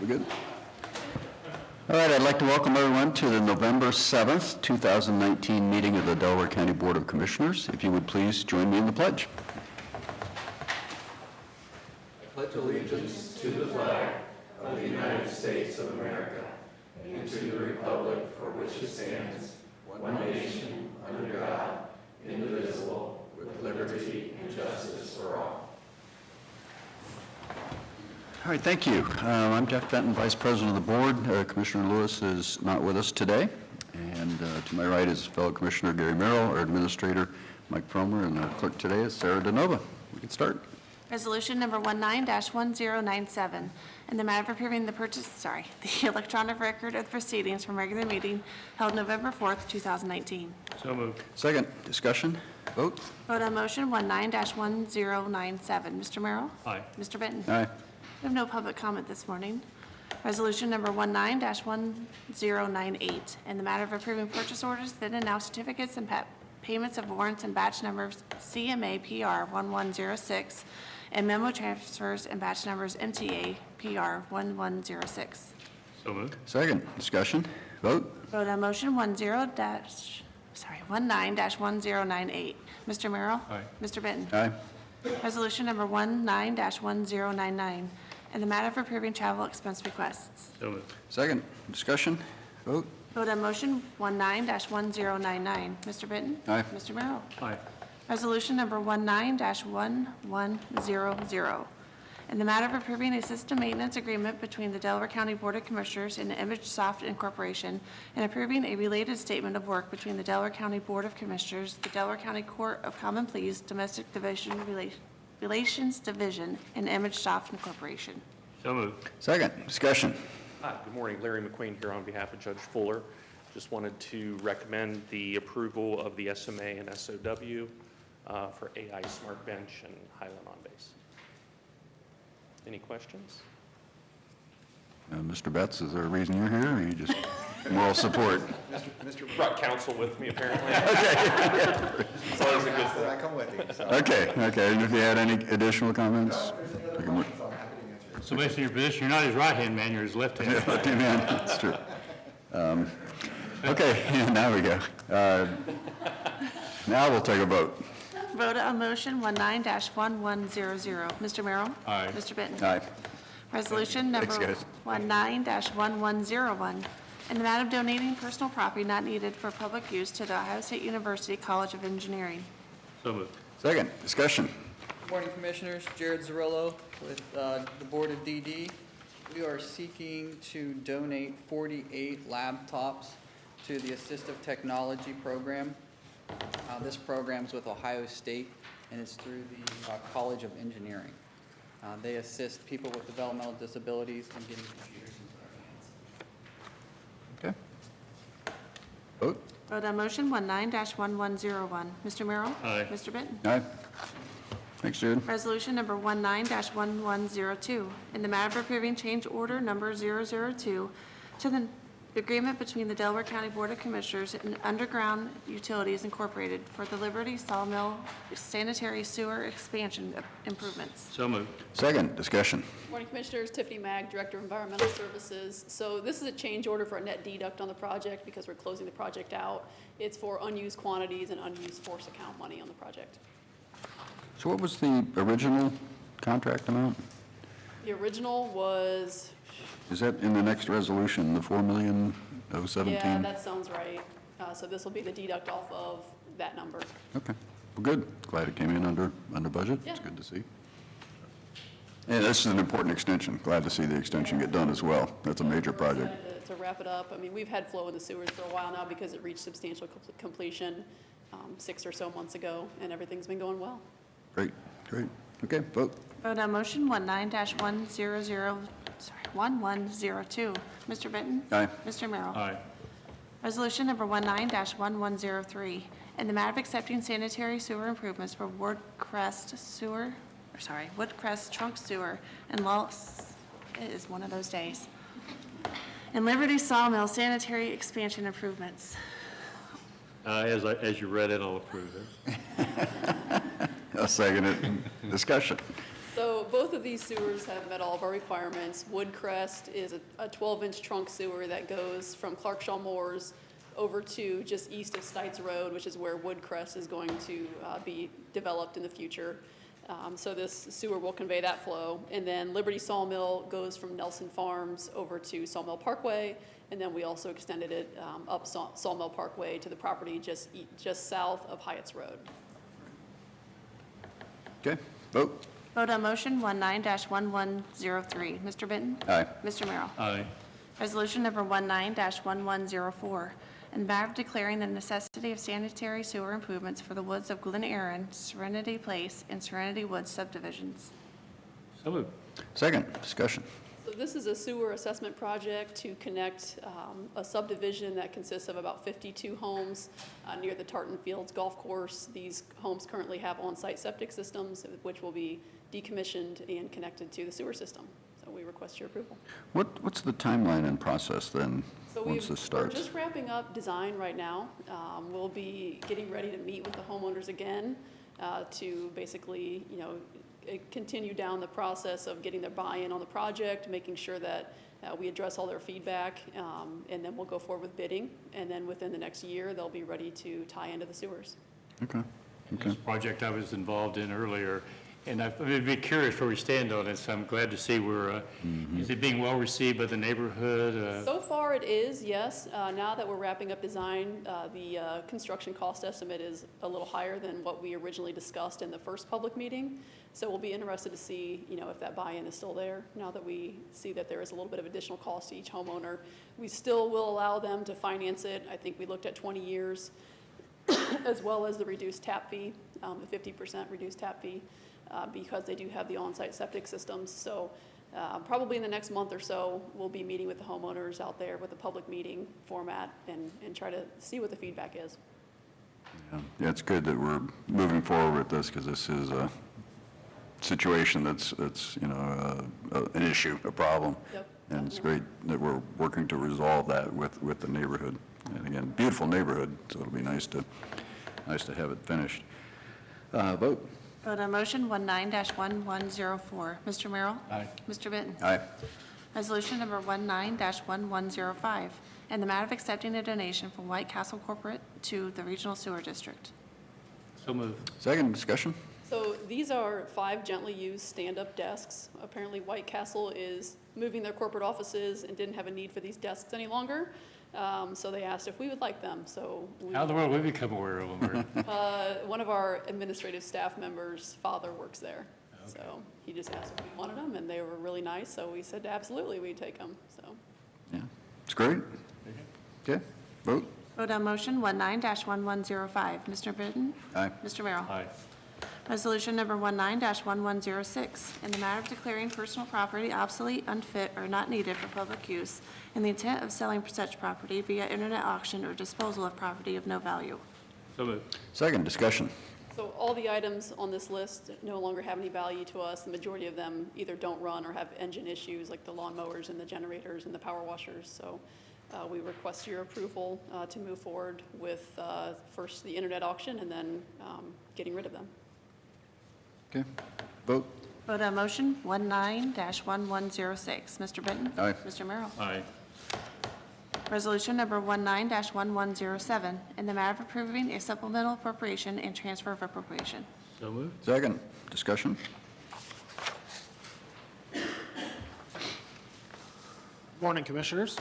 We good? All right, I'd like to welcome everyone to the November 7th, 2019 meeting of the Delaware County Board of Commissioners. If you would please join me in the pledge. All right, thank you. I'm Jeff Benton, Vice President of the Board. Commissioner Lewis is not with us today. And to my right is fellow Commissioner Gary Merrill, our Administrator Mike Fromer, and our clerk today is Sarah DeNova. We can start. Resolution number 19-1097, in the matter of approving the the electronic record of proceedings from regular meeting held November 4th, 2019. So moved. Second, discussion, vote. Vote on motion 19-1097. Mr. Merrill? Aye. Mr. Benton? Aye. We have no public comment this morning. Resolution number 19-1098, in the matter of approving purchase orders, then and now certificates and payments of warrants and batch numbers CMA PR 1106 and memo transfers and batch numbers MTA PR 1106. So moved. Second, discussion, vote. Vote on motion 19-1098. Mr. Merrill? Aye. Mr. Benton? Aye. Resolution number 19-1099, in the matter of approving travel expense requests. So moved. Second, discussion, vote. Vote on motion 19-1099. Mr. Benton? Aye. Mr. Merrill? Aye. Resolution number 19-1100, in the matter of approving a system maintenance agreement between the Delaware County Board of Commissioners and ImageSoft Incorporation, and approving a related statement of work between the Delaware County Board of Commissioners, the Delaware County Court of Common Pleas, Domestic Division Relations Division, and ImageSoft Incorporation. So moved. Second, discussion. Hi, good morning. Larry McQueen here on behalf of Judge Fuller. Just wanted to recommend the approval of the SMA and SOW for AI Smart Bench and Highland on Base. Any questions? Mr. Betts, is there a reason you're here, or you just moral support? Brought counsel with me, apparently. It's always a good thing. I come with you, so. Okay, and if you had any additional comments? There's no questions, so I'm happy to answer. So based on your position, you're not his right-hand man, you're his left-hand man. Amen, that's true. Okay, now we go. Now we'll take a vote. Vote on motion 19-1100. Mr. Merrill? Aye. Mr. Benton? Aye. Resolution number Thanks, 19-1101, in the matter of donating personal property not needed for public use to the Ohio State University College of Engineering. So moved. Second, discussion. Good morning, Commissioners. Jared Zarillo with the Board of DD. We are seeking to donate 48 laptops to the Assistive Technology Program. This program is with Ohio State, and it's through the College of Engineering. They assist people with developmental disabilities in getting computers into their hands. Okay. Vote. Vote on motion 19-1101. Mr. Merrill? Aye. Mr. Benton? Aye. Thanks, Jude. Resolution number 19-1102, in the matter of approving change order number 002 to the agreement between the Delaware County Board of Commissioners and Underground Utilities Incorporated for the Liberty Sawmill sanitary sewer expansion improvements. So moved. Second, discussion. Morning, Commissioners. Tiffany Mag, Director of Environmental Services. So this is a change order for a net deduct on the project because we're closing the project out. It's for unused quantities and unused force account money on the project. So what was the original contract amount? The original was, Is that in the next resolution, the $4,017,017? yeah, that sounds right. So this will be the deduct off of that number. Okay, well, good. Glad it came in under budget. Yeah. It's good to see. And this is an important extension. Glad to see the extension get done as well. That's a major We're project. excited to wrap it up. I mean, we've had flow in the sewers for a while now because it reached substantial completion 6 or so months ago, and everything's been going well. Great. Okay, vote. Vote on motion 1102. Mr. Benton? Aye. Mr. Merrill? Aye. Resolution number 19-1103, in the matter of accepting sanitary sewer improvements for Woodcrest Trunk Sewer and it is one of those days. And Liberty Sawmill sanitary expansion improvements. As you read it, I'll approve it. I'll second it. Discussion. So both of of these sewers have met all of our requirements. Woodcrest is a 12-inch trunk sewer that goes from Clarkshaw Moores over to just east of Stites Road, which is where Woodcrest is going to be developed in the future. So this sewer will convey that flow. And then Liberty Sawmill goes from Nelson Farms over to Sawmill Parkway. And then we also extended it up Sawmill Parkway to the property just south of Hyatt's Road. Okay, vote. Vote on motion 19-1103. Mr. Benton? Aye. Mr. Merrill? Aye. Resolution number 19-1104, in the matter of declaring the necessity of sanitary sewer improvements for the woods of Glen Aaron, Serenity Place, and Serenity Woods subdivisions. So moved. Second, discussion. So this is a sewer assessment project to connect a subdivision that consists of about 52 homes near the Tartan Fields Golf Course. These homes currently have on-site septic systems, which will be decommissioned and connected to the sewer system. So we request your approval. What's the timeline and process then, So once this we're starts? just wrapping up design right now. We'll be getting ready to meet with the homeowners again to basically, continue down the process of getting their buy-in on the project, making sure that we address all their feedback, and then we'll go forward with bidding. And then within the next year, they'll be ready to tie into the sewers. Okay, This project I was involved in earlier, and I'd be curious where we stand on it, so I'm glad to see is it being well received by the neighborhood? So far it is, yes. Now that we're wrapping up design, the construction cost estimate is a little higher than what we originally discussed in the first public meeting. So we'll be interested to see, if that buy-in is still there, now that we see that there is a little bit of additional cost to each homeowner. We still will allow them to finance it. I think we looked at 20 years, as well as the reduced tap fee, the 50% reduced tap fee, because they do have the on-site septic systems. So probably in the next month or so, we'll be meeting with the homeowners out there with a public meeting format and try to see what the feedback is. Yeah, it's good that we're moving forward with this, because this is a situation that's an issue, a problem. Yep, And it's definitely. great that we're working to resolve that with the neighborhood. And again, beautiful neighborhood, so it'll be nice to have it finished. Vote. Vote on motion 19-1104. Mr. Merrill? Aye. Mr. Benton? Aye. Resolution number 19-1105, in the matter of accepting a donation from White Castle Corporate to the Regional Sewer District. So moved. Second, discussion. So these are 5 gently used stand-up desks. Apparently White Castle is moving their corporate offices and didn't have a need for these desks any longer. So they asked if we would like them. So How in the world we become aware of them? one of our administrative staff members' father works there. So he just asked if we wanted them, and they were really nice. So we said absolutely we'd take them. So Yeah, it's great. Okay, vote. Vote on motion 19-1105. Mr. Benton? Aye. Mr. Merrill? Aye. Resolution number 19-1106, in the matter of declaring personal property obsolete, unfit, or not needed for public use, in the intent of selling such property via internet auction or disposal of property of no value. So moved. Second, discussion. So all the items on this list no longer have any value to us. The majority of them either don't run or have engine issues, like the lawnmowers and the generators and the power washers. So we request your approval to move forward with first the internet auction and then getting rid of them. Okay, vote. Vote on motion 19-1106. Mr. Benton? Aye. Mr. Merrill? Aye. Resolution number 19-1107, in the matter of approving a supplemental appropriation and transfer of appropriation. So moved. Second, discussion. Morning, Commissioners.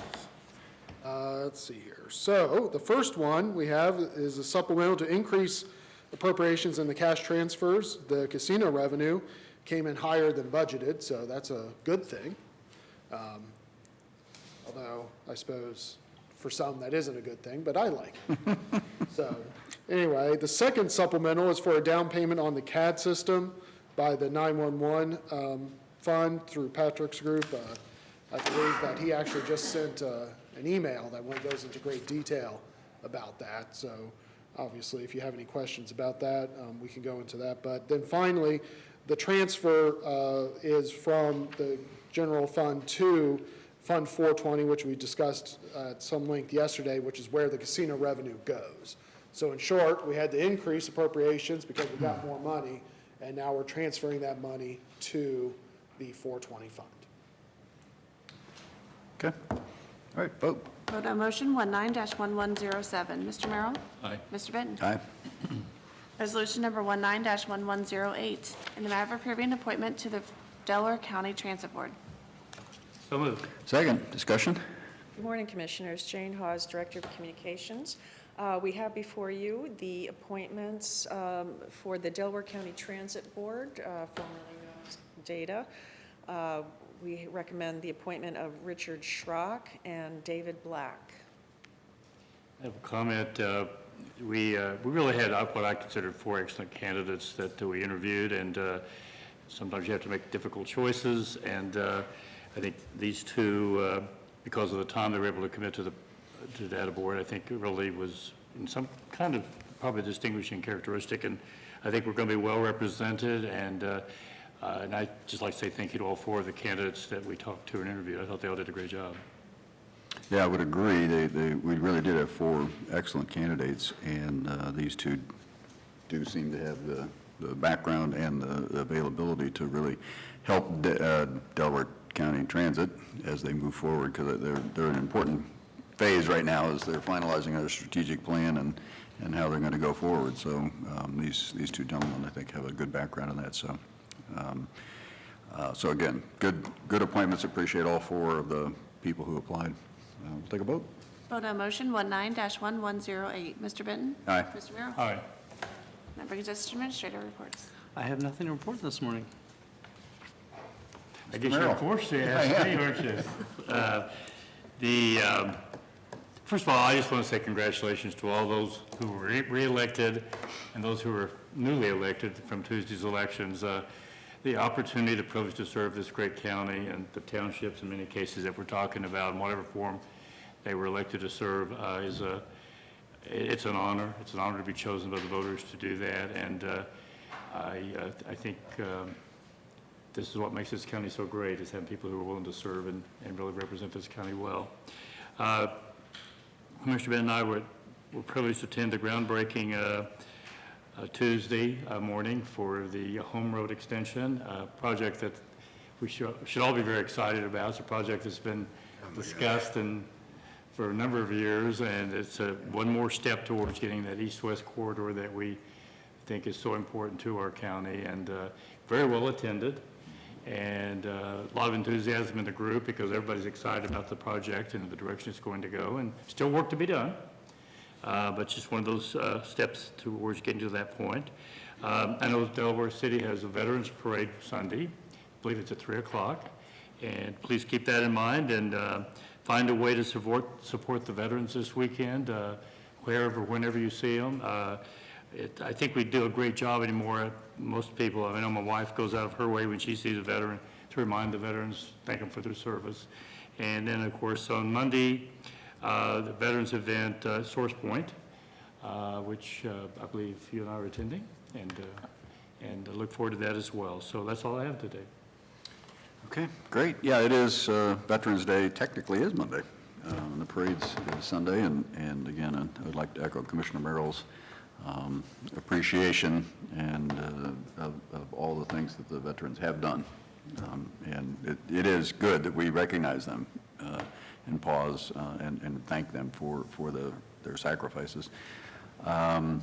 Let's see here. So the first one we have is a supplemental to increase appropriations and the cash transfers. The casino revenue came in higher than budgeted, so that's a good thing. Although, I suppose, for some, that isn't a good thing, but I like it. So, anyway, the second supplemental is for a down payment on the CAD system by the 911 fund through Patrick's group. I believe that he actually just sent an email that goes into great detail about that. So, obviously, if you have any questions about that, we can go into that. But then finally, the transfer is from the general fund to Fund 420, which we discussed at some length yesterday, which is where the casino revenue goes. So in short, we had to increase appropriations because we got more money, and now we're transferring that money to the 420 fund. Okay. All right, vote. Vote on motion 19-1107. Mr. Merrill? Aye. Mr. Benton? Aye. Resolution number 19-1108, in the matter of approving appointment to the Delaware County Transit Board. So moved. Second, discussion? Good morning, Commissioners. Jane Hawes, Director of Communications. We have before you the appointments for the Delaware County Transit Board, formerly known as DATA. We recommend the appointment of Richard Schrock and David Black. I have a comment. We really had what I considered 4 excellent candidates that we interviewed, and sometimes you have to make difficult choices, and I think these two, because of the time they were able to commit to the data board, I think it really was in some kind of probably distinguishing characteristic, and I think we're going to be well represented, and I'd just like to say thank you to all 4 of the candidates that we talked to and interviewed. I thought they all did a great job. Yeah, I would agree. We really did have 4 excellent candidates, and these two do seem to have the background and the availability to really help Delaware County Transit as they move forward, because they're an important phase right now as they're finalizing their strategic plan and how they're going to go forward. So these 2 gentlemen, I think, have a good background in that. So again, good appointments. Appreciate all 4 of the people who applied. We'll take a vote. Vote on motion 19-1108. Mr. Benton? Aye. Mr. Merrill? Aye. That brings us to administrator reports. I have nothing to report this morning. I guess Merrill. you're forced to ask me, aren't you? First of all, I just want to say congratulations to all those who were re-elected and those who were newly elected from Tuesday's elections. The opportunity, the privilege to serve this great county and the townships in many cases that we're talking about, in whatever form they were elected to serve, it's an honor. It's an honor to be chosen by the voters to do that, and I think this is what makes this county so great, is having people who are willing to serve and really represent this county well. Commissioner Ben and I were privileged to attend the groundbreaking Tuesday morning for the Home Road Extension, a project that we should all be very excited about. It's a project that's been discussed for a number of years, and it's one more step towards getting that east-west corridor that we think is so important to our county, and very well attended, and a lot of enthusiasm in the group because everybody's excited about the project and the direction it's going to go, and still work to be done. But just one of those steps towards getting to that point. I know Delaware City has a Veterans Parade Sunday. I believe it's at 3 o'clock. And please keep that in mind and find a way to support the veterans this weekend, whenever you see them. I think we do a great job anymore. Most people, I know my wife goes out of her way when she sees a veteran to remind the veterans, thank them for their service. And then, of course, on Monday, the Veterans Event, Source Point, which I believe you and I are attending, and I look forward to that as well. So that's all I have today. Okay, great. Yeah, it is, Veterans Day technically is Monday. The parade's Sunday, and again, I would like to echo Commissioner Merrill's appreciation and of all the things that the veterans have done. And it is good that we recognize them and pause and thank them for their sacrifices. The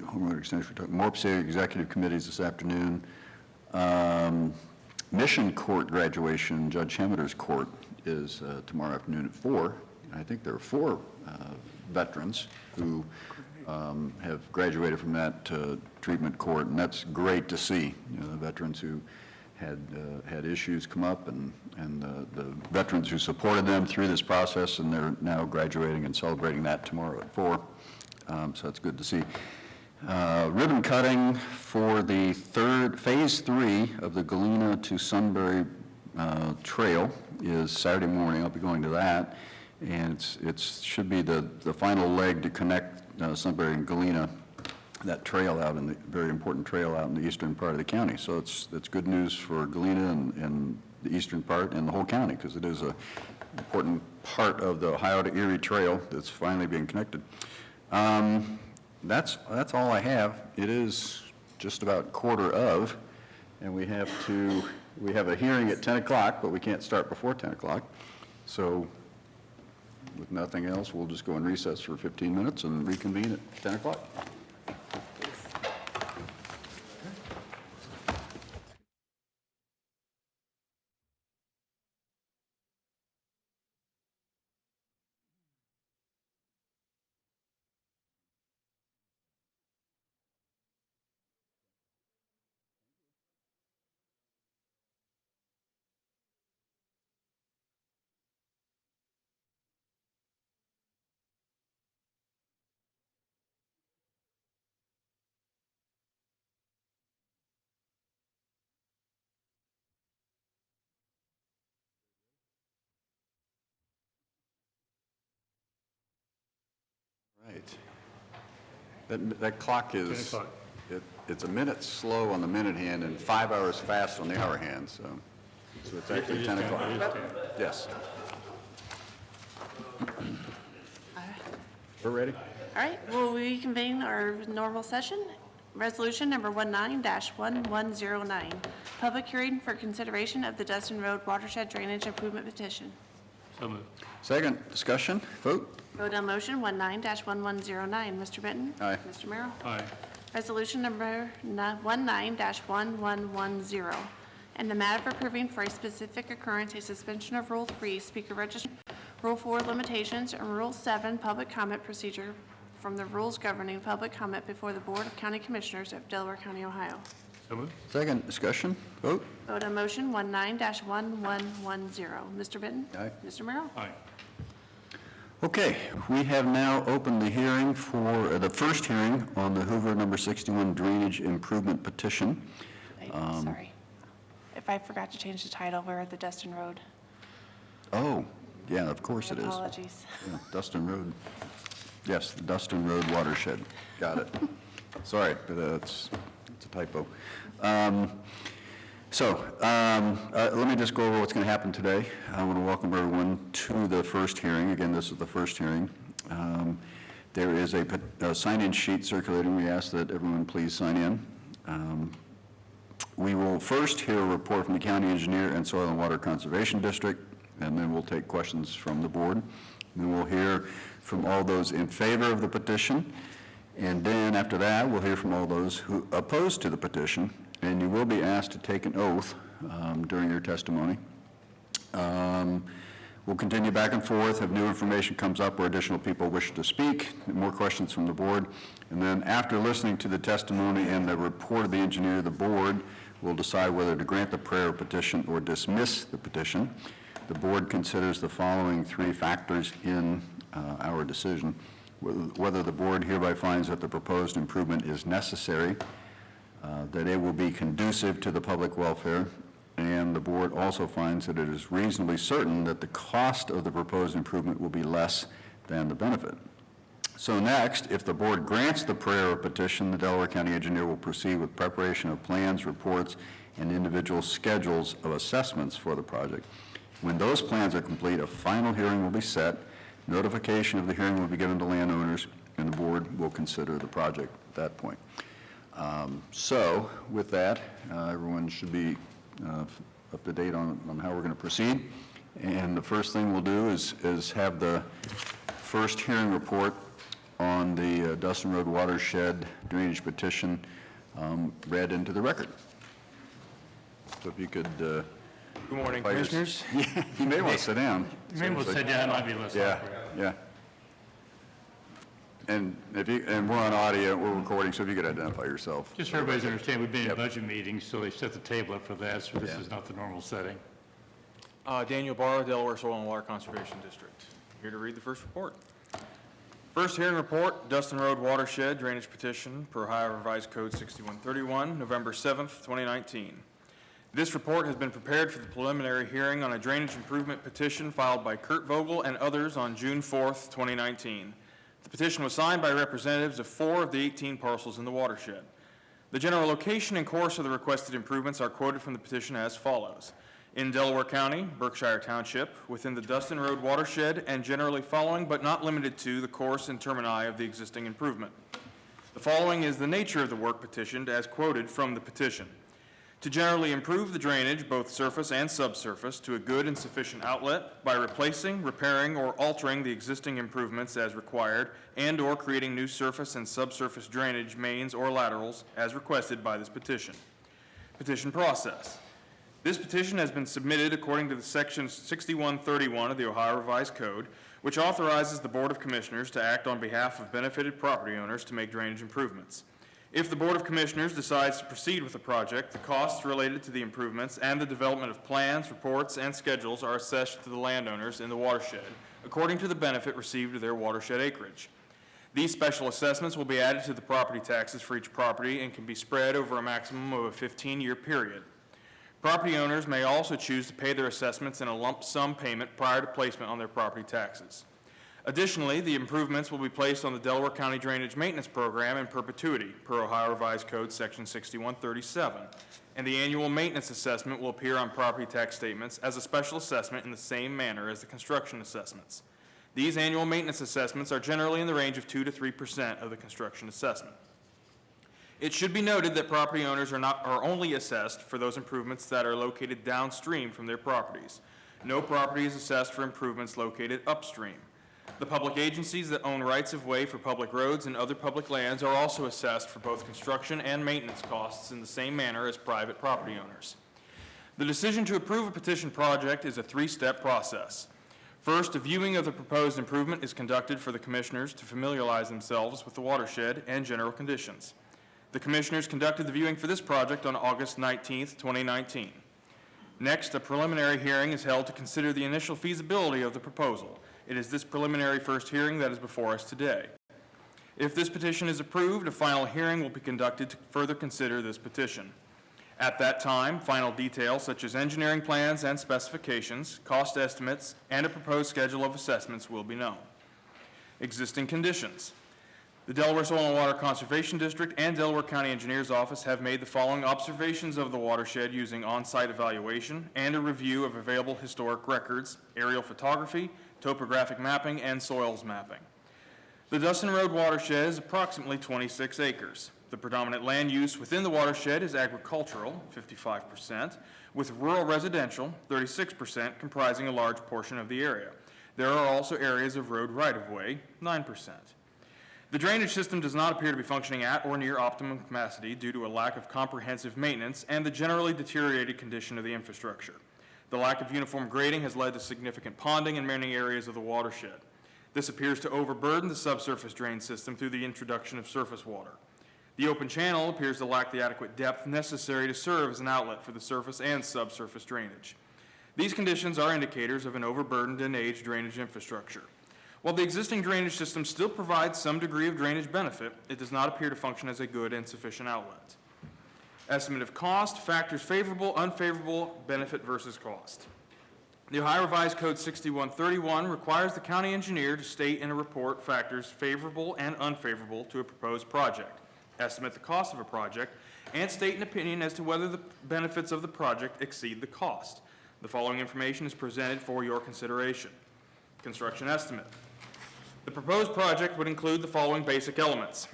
Home Road Extension, we're talking more City Executive Committees this afternoon. Mission Court graduation, Judge Hemmeter's court, is tomorrow afternoon at 4. I think there are 4 veterans who have graduated from that treatment court, and that's great to see. You know, the veterans who had issues come up, and the veterans who supported them through this process, and they're now graduating and celebrating that tomorrow at 4. So that's good to see. Ribbon cutting for the phase 3 of the Galena to Sunbury Trail is Saturday morning. I'll be going to that, and it should be the final leg to connect Sunbury and Galena, that trail out in the very important trail out in the eastern part of the county. So it's good news for Galena and the eastern part and the whole county, because it is an important part of the Ohio to Erie Trail that's finally being connected. That's all I have. It is just about quarter of, And we have a hearing at 10 o'clock, but we can't start before 10 o'clock. So with nothing else, we'll just go in recess for 15 minutes and reconvene at 10 o'clock. Right. That clock 10 is, o'clock. it's a minute slow on the minute hand and 5 hours fast on the hour hand, so it's actually 10 o'clock. Yes. We're ready? All right, we'll reconvene our normal session. Resolution number 19-1109, public hearing for consideration of the Dustin Road Watershed Drainage Improvement Petition. So moved. Second, discussion, vote? Vote on motion 19-1109. Mr. Benton? Aye. Mr. Merrill? Aye. Resolution number 19-1110, and the matter of approving for a specific occurrence a suspension of Rule 3, Speaker Registration, Rule 4, Limitations, and Rule 7, Public Comment Procedure from the rules governing public comment before the Board of County Commissioners of Delaware County, Ohio. So moved. Second, discussion, vote? Vote on motion 19-1110. Mr. Benton? Aye. Mr. Merrill? Aye. Okay, we have now opened the hearing for, the first hearing on the Hoover number 61 Drainage Improvement Petition. Sorry. If I forgot to change the title, we're at the Dustin Road. Oh, yeah, of course it is. Apologies. Yeah, Dustin Road. Yes, the Dustin Road Watershed. Got it. Sorry, but it's a typo. Let me just go over what's going to happen today. I want to welcome everyone to the first hearing. Again, this is the first hearing. There is a sign-in sheet circulating. We ask that everyone please sign in. We will first hear a report from the county engineer and Soil and Water Conservation District, and then we'll take questions from the board. Then we'll hear from all those in favor of the petition, and then after that, we'll hear from all those who oppose to the petition, and you will be asked to take an oath during your testimony. We'll continue back and forth. If new information comes up or additional people wish to speak, more questions from the board. And then after listening to the testimony and the report of the engineer, the board will decide whether to grant the prayer petition or dismiss the petition. The board considers the following three factors in our decision: whether the board hereby finds that the proposed improvement is necessary, that it will be conducive to the public welfare, and the board also finds that it is reasonably certain that the cost of the proposed improvement will be less than the benefit. So next, if the board grants the prayer or petition, the Delaware County engineer will proceed with preparation of plans, reports, and individual schedules of assessments for the project. When those plans are complete, a final hearing will be set, notification of the hearing will be given to landowners, and the board will consider the project at that point. So with that, everyone should be up to date on how we're going to proceed. And the first thing we'll do is have the first hearing report on the Dustin Road Watershed Drainage Petition read into the record. So if you could... Good morning, invite us- Commissioners. Yeah, you may want to sit down. Maybe we'll sit down, it might be less Yeah, awkward. yeah. And we're on audio, we're recording, so if you could identify yourself. Just so everybody's understand, we've been in Yep. budget meetings, so they set the table up for that, so this Yeah. is not the normal setting. Daniel Barr, Delaware Soil and Water Conservation District, here to read the first report. First hearing report, Dustin Road Watershed Drainage Petition per Ohio Revised Code 6131, November 7th, 2019. This report has been prepared for the preliminary hearing on a drainage improvement petition filed by Kurt Vogel and others on June 4th, 2019. The petition was signed by representatives of 4 of the 18 parcels in the watershed. The general location and course of the requested improvements are quoted from the petition as follows. In Delaware County, Berkshire Township, within the Dustin Road watershed, and generally following but not limited to the course and termini of the existing improvement. The following is the nature of the work petitioned as quoted from the petition. to generally improve the drainage, both surface and subsurface, to a good and sufficient outlet by replacing, repairing, or altering the existing improvements as required and/or creating new surface and subsurface drainage mains or laterals as requested by this petition. Petition process. This petition has been submitted according to the Section 6131 of the Ohio Revised Code, which authorizes the Board of Commissioners to act on behalf of benefited property owners to make drainage improvements. If the Board of Commissioners decides to proceed with the project, the costs related to the improvements and the development of plans, reports, and schedules are assessed to the landowners in the watershed, according to the benefit received of their watershed acreage. These special assessments will be added to the property taxes for each property and can be spread over a maximum of a 15-year period. Property owners may also choose to pay their assessments in a lump sum payment prior to placement on their property taxes. Additionally, the improvements will be placed on the Delaware County Drainage Maintenance Program in perpetuity, per Ohio Revised Code Section 6137, and the annual maintenance assessment will appear on property tax statements as a special assessment in the same manner as the construction assessments. These annual maintenance assessments are generally in the range of 2 to 3% of the construction assessment. It should be noted that property owners are only assessed for those improvements that are located downstream from their properties. No property is assessed for improvements located upstream. The public agencies that own rights-of-way for public roads and other public lands are also assessed for both construction and maintenance costs in the same manner as private property owners. The decision to approve a petition project is a three-step process. First, a viewing of the proposed improvement is conducted for the commissioners to familiarize themselves with the watershed and general conditions. The commissioners conducted the viewing for this project on August 19th, 2019. Next, a preliminary hearing is held to consider the initial feasibility of the proposal. It is this preliminary first hearing that is before us today. If this petition is approved, a final hearing will be conducted to further consider this petition. At that time, final details such as engineering plans and specifications, cost estimates, and a proposed schedule of assessments will be known. Existing conditions. The Delaware Soil and Water Conservation District and Delaware County Engineers Office have made the following observations of the watershed using on-site evaluation and a review of available historic records, aerial photography, topographic mapping, and soils mapping. The Dustin Road watershed is approximately 26 acres. The predominant land use within the watershed is agricultural, 55%, with rural residential, 36%, comprising a large portion of the area. There are also areas of road right-of-way, 9%. The drainage system does not appear to be functioning at or near optimum capacity due to a lack of comprehensive maintenance and the generally deteriorated condition of the infrastructure. The lack of uniform grading has led to significant ponding in many areas of the watershed. This appears to overburden the subsurface drain system through the introduction of surface water. The open channel appears to lack the adequate depth necessary to serve as an outlet for the surface and subsurface drainage. These conditions are indicators of an overburdened and aged drainage infrastructure. While the existing drainage system still provides some degree of drainage benefit, it does not appear to function as a good and sufficient outlet. Estimate of cost, factors favorable, unfavorable, benefit versus cost. The Ohio Revised Code 6131 requires the county engineer to state in a report factors favorable and unfavorable to a proposed project, estimate the cost of a project, and state an opinion as to whether the benefits of the project exceed the cost. The following information is presented for your consideration. Construction estimate. The proposed project would include the following basic elements: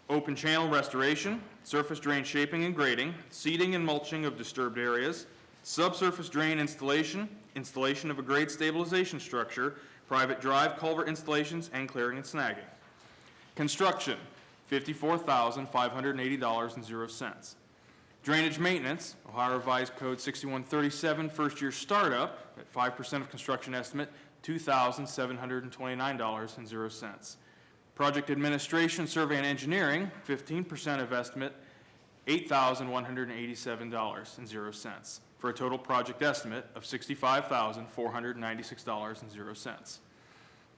open channel restoration, surface drain shaping and grading, seeding and mulching of disturbed areas, subsurface drain installation, installation of a grade stabilization structure, private drive culvert installations, and clearing and snagging. Construction, $54,580.00. Drainage maintenance, Ohio Revised Code 6137, first year startup at 5% of construction estimate, $2,729.00. Project administration, survey and engineering, 15% of estimate, $8,187.00, for a total project estimate of $65,496.00.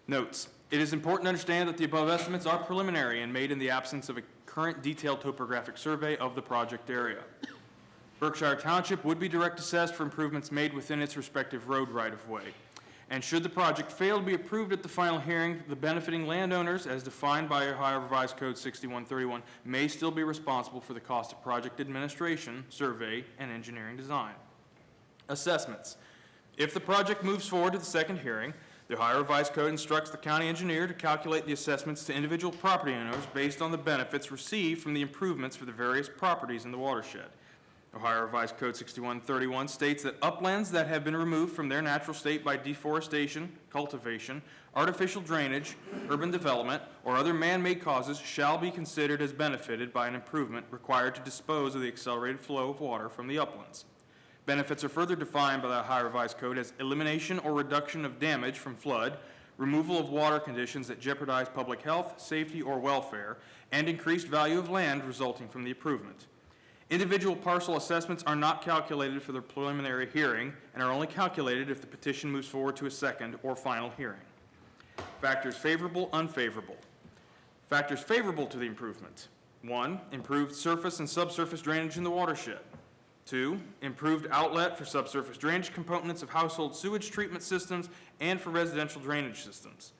Notes: it is important to understand that the above estimates are preliminary and made in the absence of a current detailed topographic survey of the project area. Berkshire Township would be direct assessed for improvements made within its respective road right-of-way. And should the project fail to be approved at the final hearing, the benefiting landowners, as defined by Ohio Revised Code 6131, may still be responsible for the cost of project administration, survey, and engineering design. Assessments. If the project moves forward to the second hearing, the Ohio Revised Code instructs the county engineer to calculate the assessments to individual property owners based on the benefits received from the improvements for the various properties in the watershed. Ohio Revised Code 6131 states that uplands that have been removed from their natural state by deforestation, cultivation, artificial drainage, urban development, or other man-made causes shall be considered as benefited by an improvement required to dispose of the accelerated flow of water from the uplands. Benefits are further defined by the Ohio Revised Code as elimination or reduction of damage from flood, removal of water conditions that jeopardize public health, safety, or welfare, and increased value of land resulting from the improvement. Individual parcel assessments are not calculated for the preliminary hearing and are only calculated if the petition moves forward to a second or final hearing. Factors favorable, unfavorable. Factors favorable to the improvement. 1, improved surface and subsurface drainage in the watershed. 2, improved outlet for subsurface drainage components of household sewage treatment systems and for residential drainage systems.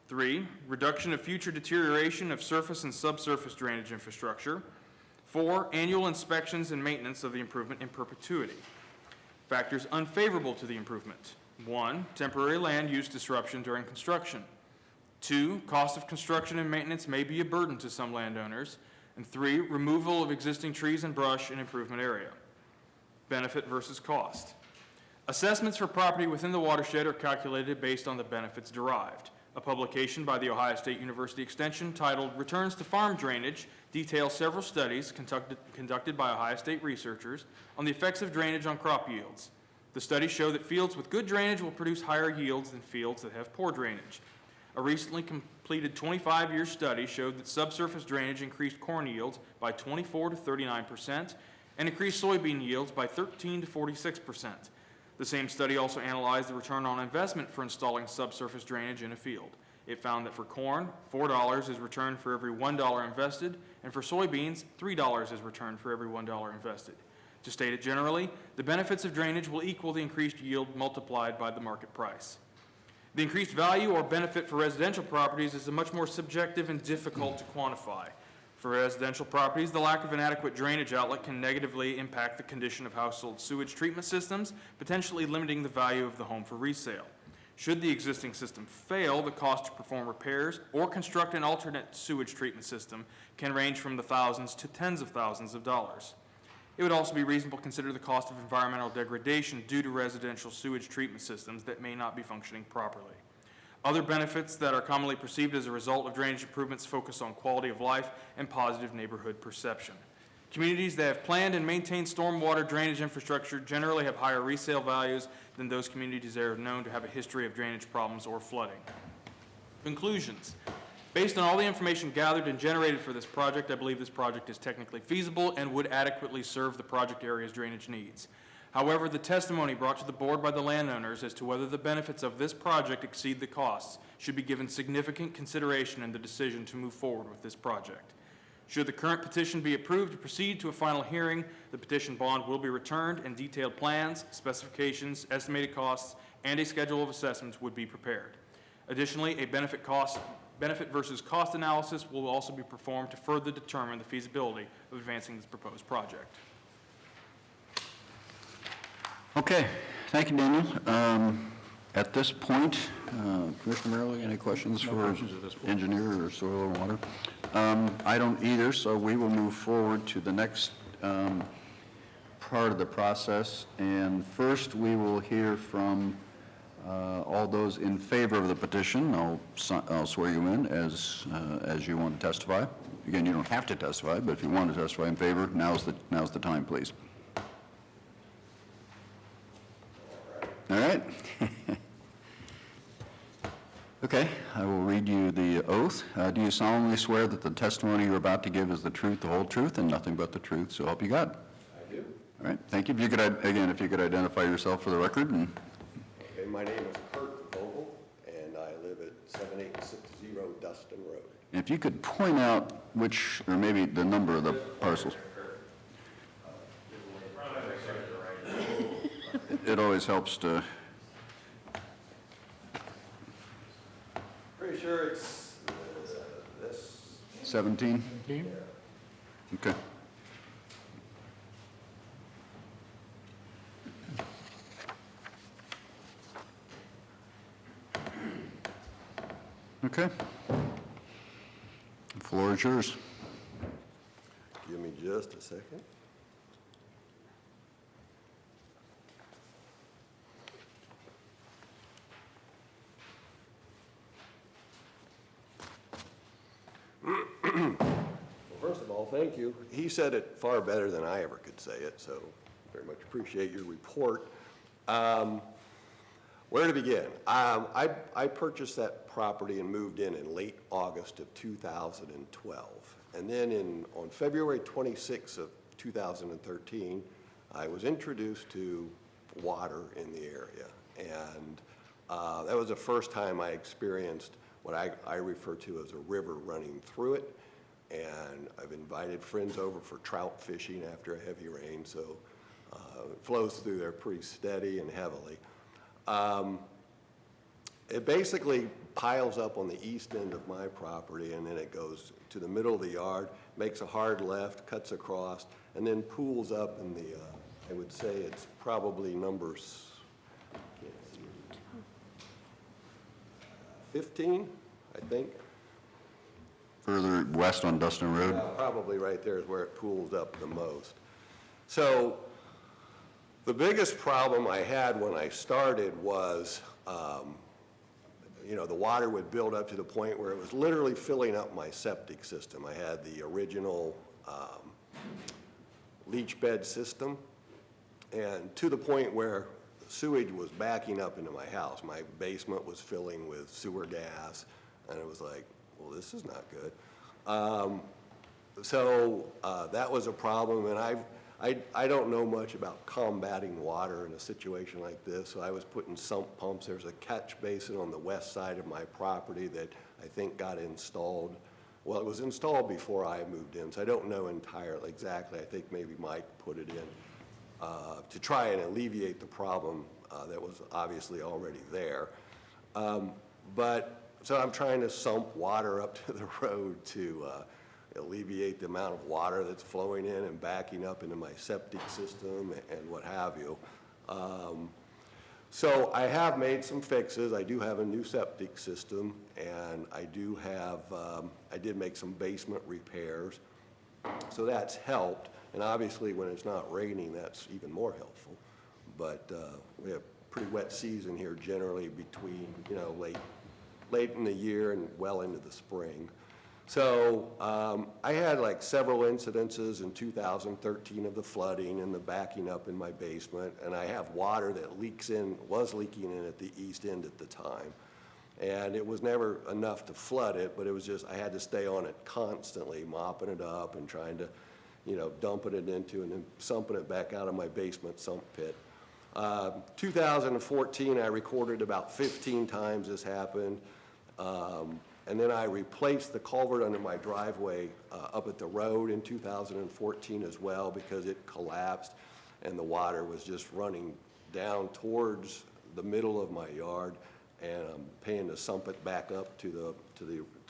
3, reduction of future deterioration of surface and subsurface drainage infrastructure. 4, annual inspections and maintenance of the improvement in perpetuity. Factors unfavorable to the improvement. 1, temporary land use disruption during construction. 2, cost of construction and maintenance may be a burden to some landowners. And 3, removal of existing trees and brush in improvement area. Benefit versus cost. Assessments for property within the watershed are calculated based on the benefits derived. A publication by the Ohio State University Extension titled Returns to Farm Drainage details several studies conducted by Ohio State researchers on the effects of drainage on crop yields. The studies show that fields with good drainage will produce higher yields than fields that have poor drainage. A recently completed 25-year study showed that subsurface drainage increased corn yields by 24 to 39% and increased soybean yields by 13 to 46%. The same study also analyzed the return on investment for installing subsurface drainage in a field. It found that for corn, $4 is returned for every $1 invested, and for soybeans, $3 is returned for every $1 invested. To state it generally, the benefits of drainage will equal the increased yield multiplied by the market price. The increased value or benefit for residential properties is much more subjective and difficult to quantify. For residential properties, the lack of an adequate drainage outlet can negatively impact the condition of household sewage treatment systems, potentially limiting the value of the home for resale. Should the existing system fail, the cost to perform repairs or construct an alternate sewage treatment system can range from the thousands to tens of thousands of dollars. It would also be reasonable to consider the cost of environmental degradation due to residential sewage treatment systems that may not be functioning properly. Other benefits that are commonly perceived as a result of drainage improvements focus on quality of life and positive neighborhood perception. Communities that have planned and maintained stormwater drainage infrastructure generally have higher resale values than those communities that are known to have a history of drainage problems or flooding. Conclusions. Based on all the information gathered and generated for this project, I believe this project is technically feasible and would adequately serve the project area's drainage needs. However, the testimony brought to the board by the landowners as to whether the benefits of this project exceed the costs should be given significant consideration in the decision to move forward with this project. Should the current petition be approved to proceed to a final hearing, the petition bond will be returned and detailed plans, specifications, estimated costs, and a schedule of assessments would be prepared. Additionally, a benefit versus cost analysis will also be performed to further determine the feasibility of advancing this proposed project. Okay, thank you, Daniel. At this point, Commissioner Merrill, any questions for engineer or soil or water? I don't either, so we will move forward to the next part of the process. And first, we will hear from all those in favor of the petition. I'll swear you in as you want to testify. Again, you don't have to testify, but if you want to testify in favor, now's the time, please. All right. Okay, I will read you the oath. Do you solemnly swear that the testimony you're about to give is the truth, the whole truth, and nothing but the truth, so help you God? I do. All right, thank you. If you could, if you could identify yourself for the record. And Okay, my name is Kurt Vogel, and I live at 7860 Dustin Road. if you could point out which, or maybe the number of the parcels. It always helps to, Pretty sure it's this. 17? Okay. Okay. The floor is yours. Give me just a second. thank you. He said it far better than I ever could say it, so very much appreciate your report. Where to begin? I purchased that property and moved in late August of 2012. And then on February 26th of 2013, I was introduced to water in the area. And that was the first time I experienced what I refer to as a river running through it. And I've invited friends over for trout fishing after a heavy rain, so it flows through there pretty steady and heavily. It basically piles up on the east end of my property, and then it goes to the middle of the yard, makes a hard left, cuts across, and then pools up in the, I would say it's probably numbers, can't see it, 15, I think. Further west on Dustin Road? Probably right there is where it pools up the most. So the biggest problem I had when I started was, the water would build up to the point where it was literally filling up my septic system. I had the original leach bed system, and to the point where sewage was backing up into my house. My basement was filling with sewer gas, and it was like, well, this is not good. So that was a problem, and I don't know much about combating water in a situation like this, so I was putting sump pumps. There's a catch basin on the west side of my property that I think got installed. Well, it was installed before I moved in, so I don't know entirely exactly. I think maybe Mike put it in to try and alleviate the problem that was obviously already there. So I'm trying to sump water up to the road to alleviate the amount of water that's flowing in and backing up into my septic system and what have you. So I have made some fixes. I do have a new septic system, and I do have, I did make some basement repairs. So that's helped, and obviously when it's not raining, that's even more helpful. But we have a pretty wet season here generally between, late in the year and well into the spring. So I had like several incidences in 2013 of the flooding and the backing up in my basement, and I have water that was leaking in at the east end at the time. And it was never enough to flood it, but it was just, I had to stay on it constantly, mopping it up and trying to, dumping it into and then sumping it back out of my basement sump pit. 2014, I recorded about 15 times this happened. And then I replaced the culvert under my driveway up at the road in 2014 as well, because it collapsed and the water was just running down towards the middle of my yard, and I'm paying to sump it back up to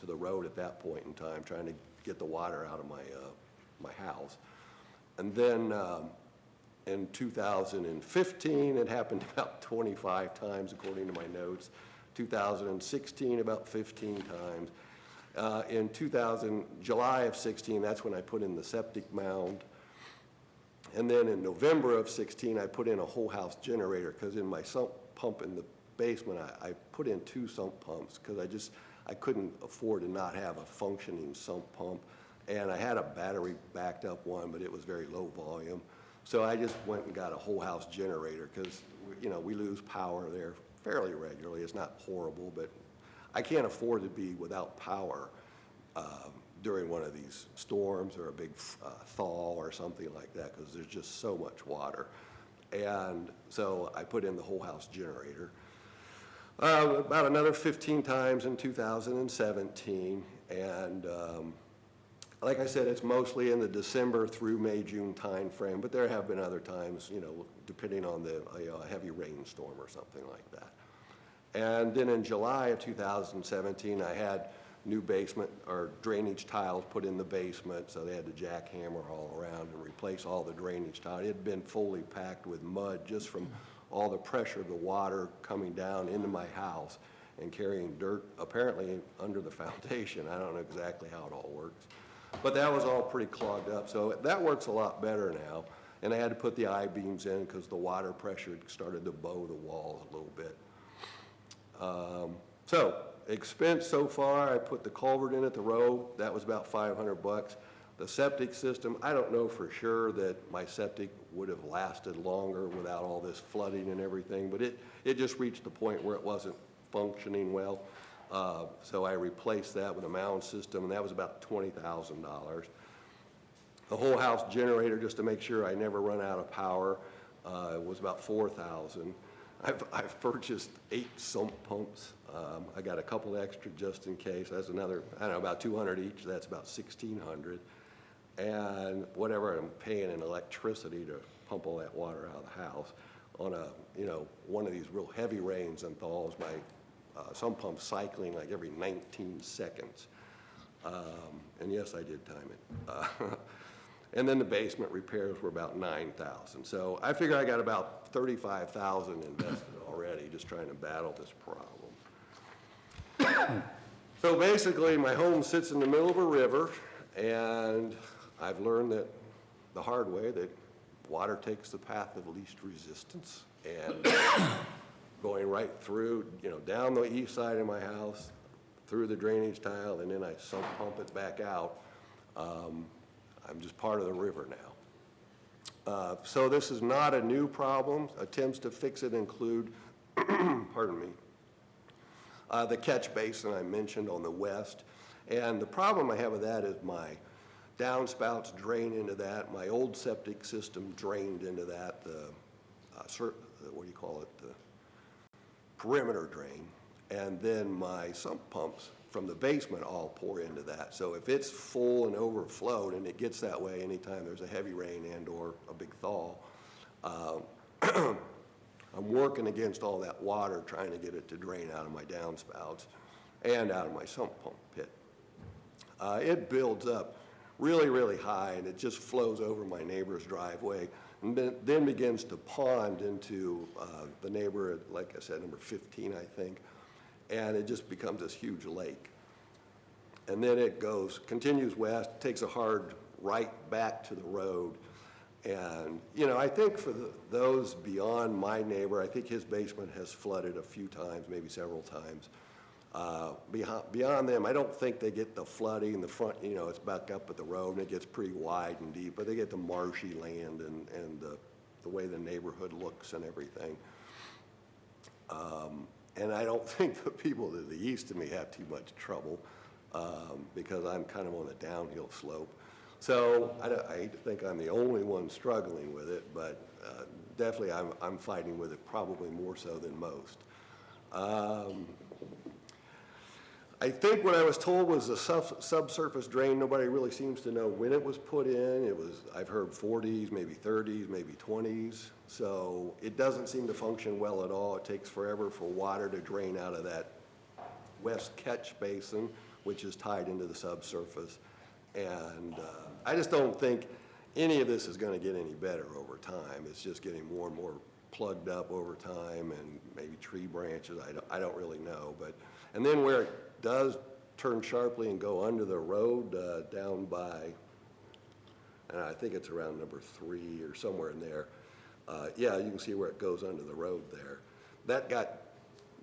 the road at that point in time, trying to get the water out of my house. And then in 2015, it happened about 25 times according to my notes. 2016, about 15 times. In July of 16, that's when I put in the septic mound. And then in November of 16, I put in a whole house generator, because in my sump pump in the basement, I put in 2 sump pumps because I couldn't afford to not have a functioning sump pump. And I had a battery backed up one, but it was very low volume. So I just went and got a whole house generator, because we lose power there fairly regularly. It's not horrible, but I can't afford to be without power during one of these storms or a big thaw or something like that, because there's just so much water. And so I put in the whole house generator. About another 15 times in 2017, and like I said, it's mostly in the December through May, June time frame, but there have been other times, depending on the heavy rainstorm or something like that. And then in July of 2017, I had new basement or drainage tiles put in the basement, so they had to jackhammer all around and replace all the drainage tiles. It had been fully packed with mud just from all the pressure of the water coming down into my house and carrying dirt apparently under the foundation. I don't know exactly how it all works. But that was all pretty clogged up, so that works a lot better now. And I had to put the I-beams in because the water pressure started to bow the walls a little bit. So expense so far, I put the culvert in at the road. That was about $500. The septic system, I don't know for sure that my septic would have lasted longer without all this flooding and everything, but it just reached the point where it wasn't functioning well. So I replaced that with a mound system, and that was about $20,000. The whole house generator, just to make sure I never run out of power, was about $4,000. I've purchased 8 sump pumps. I got a couple extra just in case. That's another, I don't know, about 200 each. That's about 1,600. And whatever I'm paying in electricity to pump all that water out of the house. On a, one of these real heavy rains and thaws, my sump pump's cycling like every 19 seconds. And yes, I did time it. And then the basement repairs were about $9,000. So I figure I got about $35,000 invested already just trying to battle this problem. So basically, my home sits in the middle of a river, and I've learned that the hard way that water takes the path of least resistance, and going right through, down the east side of my house, through the drainage tile, and then I sump pump it back out. I'm just part of the river now. So this is not a new problem. Attempts to fix it include, pardon me, the catch basin I mentioned on the west. And the problem I have with that is my downspouts drain into that. My old septic system drained into that, what do you call it, the perimeter drain. And then my sump pumps from the basement all pour into that. So if it's full and overflowed, and it gets that way anytime there's a heavy rain and or a big thaw, I'm working against all that water trying to get it to drain out of my downspouts and out of my sump pump pit. It builds up really, really high, and it just flows over my neighbor's driveway, and then begins to pond into the neighbor, like I said, number 15, I think, and it just becomes this huge lake. And then it continues west, takes a hard right back to the road. And, I think for those beyond my neighbor, I think his basement has flooded a few times, maybe several times. Beyond them, I don't think they get the flooding in the front, it's back up at the road, and it gets pretty wide and deep, but they get the marshy land and the way the neighborhood looks and everything. And I don't think the people to the east of me have too much trouble because I'm kind of on a downhill slope. So I hate to think I'm the only one struggling with it, but definitely I'm fighting with it probably more so than most. I think what I was told was a subsurface drain. Nobody really seems to know when it was put in. I've heard 40s, maybe 30s, maybe 20s. So it doesn't seem to function well at all. It takes forever for water to drain out of that west catch basin, which is tied into the subsurface. And I just don't think any of this is going to get any better over time. It's just getting more and more plugged up over time, and maybe tree branches. I don't really know. And then where it does turn sharply and go under the road down by, and I think it's around number 3 or somewhere in there. Yeah, you can see where it goes under the road there. That got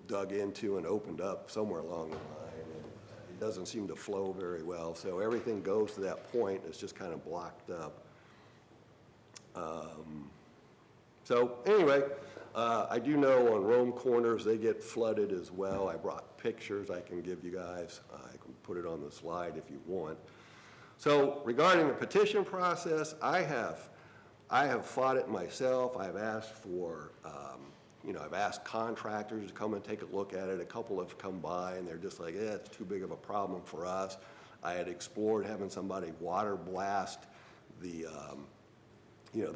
dug into and opened up somewhere along the line. And it doesn't seem to flow very well, so everything goes to that point. It's just kind of blocked up. So anyway, I do know on Rome Corners they get flooded as well. I brought pictures I can give you guys. I can put it on the slide if you want. So regarding the petition process, I have fought it myself. I've asked for, I've asked contractors to come and take a look at it. A couple have come by and they're just like, it's too big of a problem for us. I had explored having somebody water blast the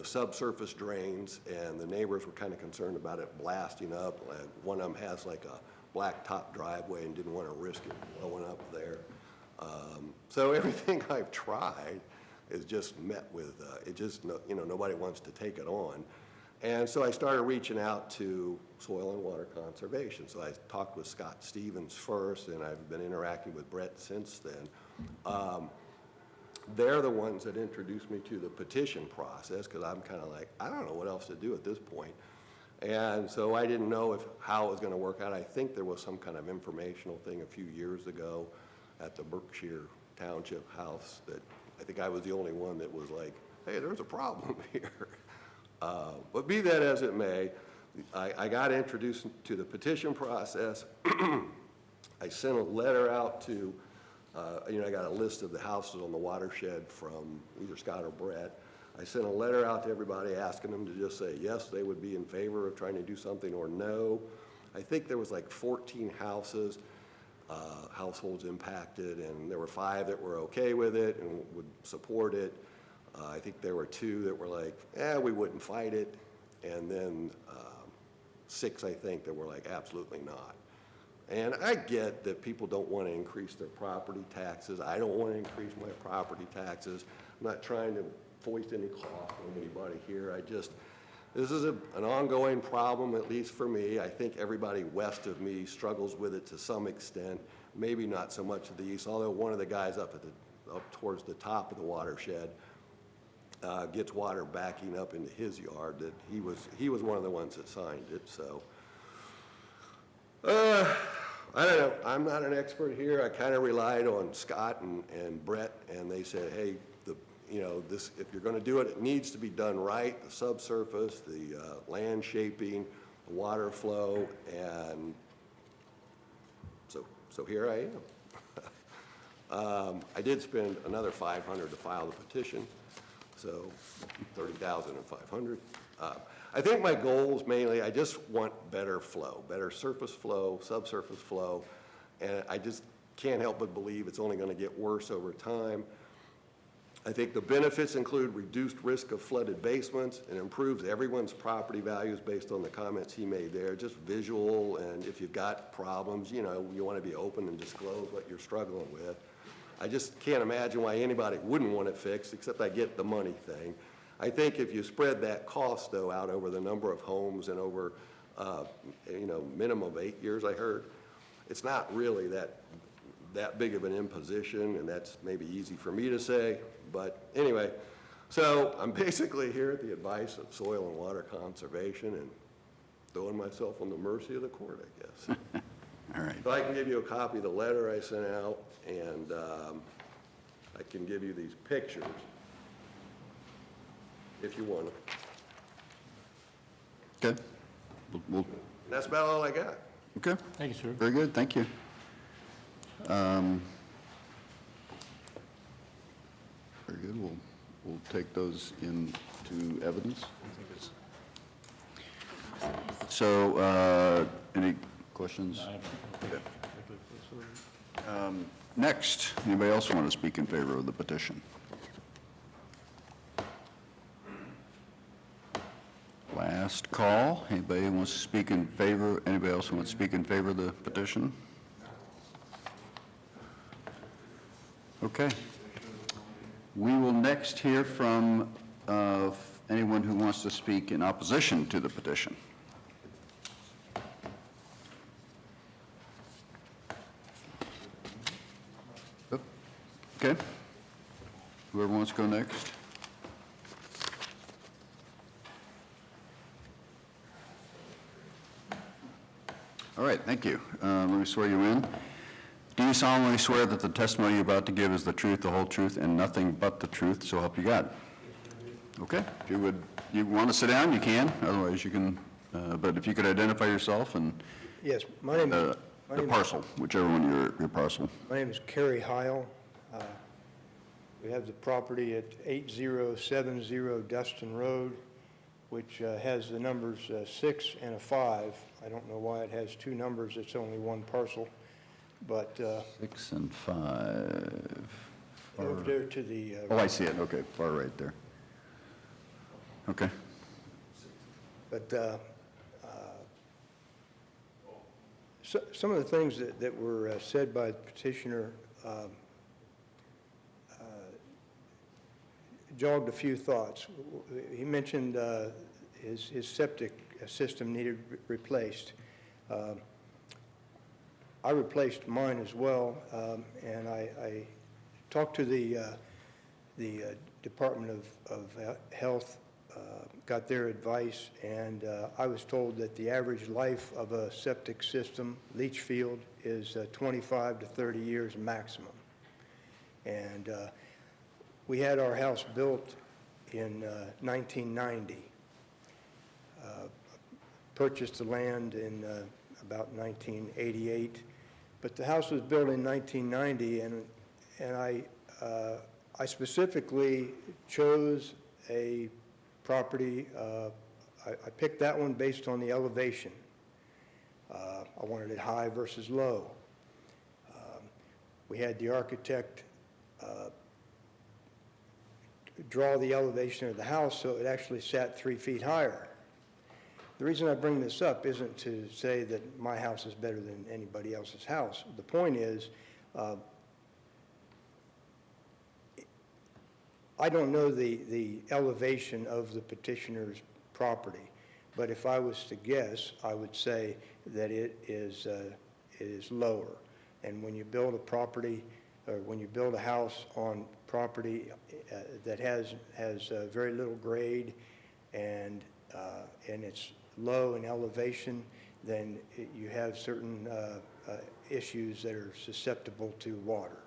subsurface drains, and the neighbors were kind of concerned about it blasting up. One of them has like a blacktop driveway and didn't want to risk it blowing up there. So everything I've tried is just met with, nobody wants to take it on. And so I started reaching out to Soil and Water Conservation. So I talked with Scott Stevens first, and I've been interacting with Brett since then. They're the ones that introduced me to the petition process, because I'm kind of like, I don't know what else to do at this point. And so I didn't know how it was going to work out. I think there was some kind of informational thing a few years ago at the Berkshire Township House that I think I was the only one that was like, hey, there's a problem here. But be that as it may, I got introduced to the petition process. I sent a letter out to, I got a list of the houses on the watershed from either Scott or Brett. I sent a letter out to everybody asking them to just say yes, they would be in favor of trying to do something, or no. I think there was like 14 houses, households impacted, and there were 5 that were okay with it and would support it. I think there were 2 that were like, we wouldn't fight it. And then 6, I think, that were like, absolutely not. And I get that people don't want to increase their property taxes. I don't want to increase my property taxes. I'm not trying to foist any cost on anybody here. This is an ongoing problem, at least for me. I think everybody west of me struggles with it to some extent, maybe not so much to the east, although one of the guys up towards the top of the watershed gets water backing up into his yard. That he was one of the ones that signed it. So I don't know. I'm not an expert here. I kind of relied on Scott and Brett, and they said, hey, this, if you're going to do it, it needs to be done right. The subsurface, the land shaping, the water flow, and so here I am. I did spend another $500 to file the petition, so $30,500. I think my goals mainly, I just want better flow, better surface flow, subsurface flow, and I just can't help but believe it's only going to get worse over time. I think the benefits include reduced risk of flooded basements and improves everyone's property values based on the comments he made there, just visual, and if you've got problems, you want to be open and disclose what you're struggling with. I just can't imagine why anybody wouldn't want it fixed, except I get the money thing. I think if you spread that cost, though, out over the number of homes and over, minimum of 8 years, I heard, it's not really that big of an imposition, and that's maybe easy for me to say. But anyway, so I'm basically here at the advice of Soil and Water Conservation and throwing myself on the mercy of the court, I guess. All right. So I can give you a copy of the letter I sent out, and I can give you these pictures if you want them. Okay. We'll That's about all I got. okay. Thank you, sir. Very good, thank you. Very good, we'll take those into evidence. So, any questions? Next, anybody else want to speak in favor of the petition? Last call, anybody wants to speak in favor, anybody else want to speak in favor of the petition? Okay. We will next hear from anyone who wants to speak in opposition to the petition. Okay. Whoever wants to go next. All right, thank you. Let me swear you in. Do you solemnly swear that the testimony you're about to give is the truth, the whole truth, and nothing but the truth, so help you God? Okay, if you want to sit down, you can, otherwise you can, but if you could identify yourself and Yes, my name the parcel, whichever one your parcel. my name is Kerry Heil. We have the property at 8070 Dustin Road, which has the numbers 6 and a 5. I don't know why it has 2 numbers, it's only one parcel, but 6 and 5. over there to the, Oh, I see it, okay, far right there. Okay. but some of the things that were said by the petitioner jogged a few thoughts. He mentioned his septic system needed replaced. I replaced mine as well, and I talked to the Department of Health, got their advice, and I was told that the average life of a septic system, leach field, is 25 to 30 years maximum. And We had our house built in 1990. Purchased the land in about 1988, but the house was built in 1990, and I specifically chose a property. I picked that one based on the elevation. I wanted it high versus low. We had the architect draw the elevation of the house so it actually sat 3 feet higher. The reason I bring this up isn't to say that my house is better than anybody else's house. The point is, I don't know the elevation of the petitioner's property, but if I was to guess, I would say that it is lower. And when you build a property, or when you build a house on property that has very little grade and it's low in elevation, then you have certain issues that are susceptible to water.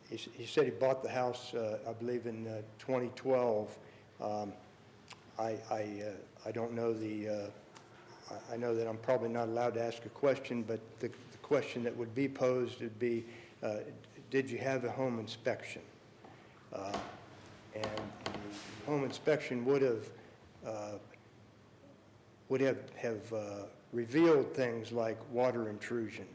He said he bought the house, I believe, in 2012. I don't know I know that I'm probably not allowed to ask a question, but the question that would be posed would be, did you have a home inspection? And the home inspection would have revealed things like water intrusion.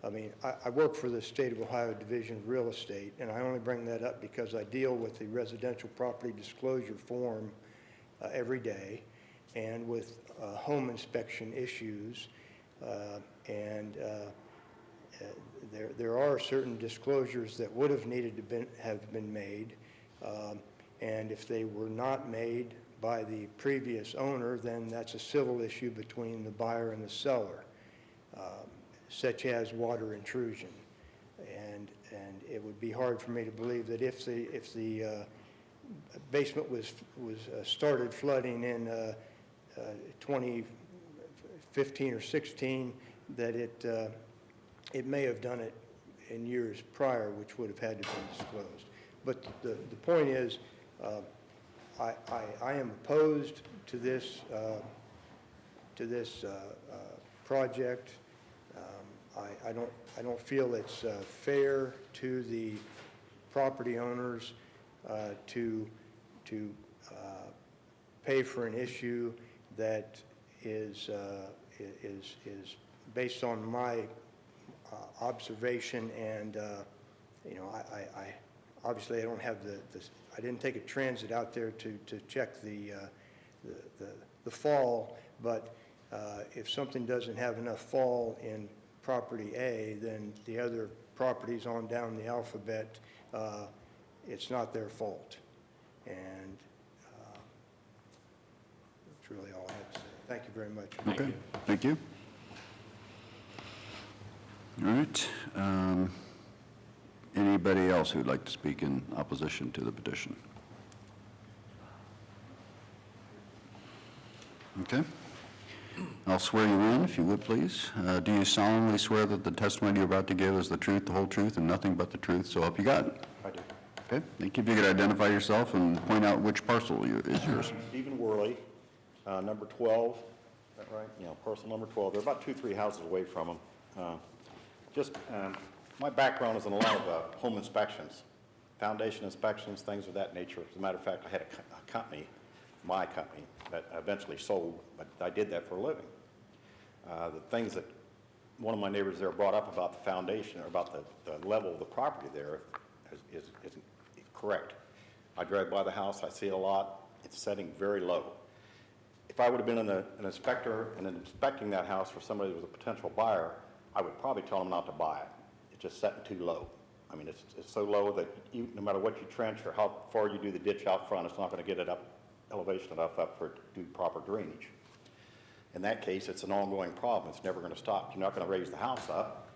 I mean, I work for the State of Ohio Division of Real Estate, and I only bring that up because I deal with the residential property disclosure form every day, and with home inspection issues, there are certain disclosures that would have needed to have been made, and if they were not made by the previous owner, then that's a civil issue between the buyer and the seller, such as water intrusion. And it would be hard for me to believe that if the basement was started flooding in 2015 or 16, that it may have done it in years prior, which would have had to be disclosed. But the point is, I am opposed to this project. I don't feel it's fair to the property owners to pay for an issue that is based on my observation, and I obviously I don't have I didn't take a transit out there to check the fall, but if something doesn't have enough fall in property A, then the other properties on down the alphabet, it's not their fault. And that's really all I have to say. Thank you very much. Okay, thank you. All right. Anybody else who'd like to speak in opposition to the petition? Okay. I'll swear you in, if you would, please. Do you solemnly swear that the testimony you're about to give is the truth, the whole truth, and nothing but the truth, so help you God? I do. Okay, thank you. If you could identify yourself and point out which parcel is yours. Stephen Worley, number 12, is that right? Yeah, parcel number 12. They're about 2-3 houses away from them. My background is in a lot of home inspections, foundation inspections, things of that nature. As a matter of fact, I had a company, my company, that eventually sold, but I did that for a living. The things that one of my neighbors there brought up about the foundation, or about the level of the property there is correct. I drive by the house, I see it a lot. It's setting very low. If I would have been an inspector and inspecting that house for somebody who was a potential buyer, I would probably tell them not to buy it. It's just setting too low. I mean, it's so low that no matter what you trench or how far you do the ditch out front, it's not going to get it up, elevation enough up for it to do proper drainage. In that case, it's an ongoing problem. It's never going to stop. You're not going to raise the house up.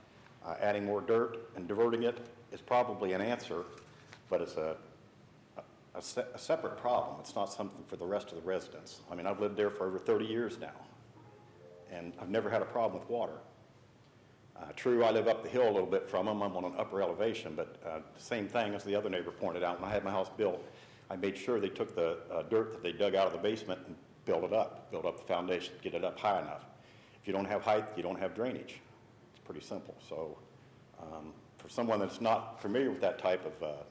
Adding more dirt and diverting it is probably an answer, but it's a separate problem. It's not something for the rest of the residents. I mean, I've lived there for over 30 years now, and I've never had a problem with water. True, I live up the hill a little bit from them. I'm on an upper elevation, but same thing as the other neighbor pointed out. When I had my house built, I made sure they took the dirt that they dug out of the basement and built the foundation, get it up high enough. If you don't have height, you don't have drainage. It's pretty simple. So for someone that's not familiar with that type of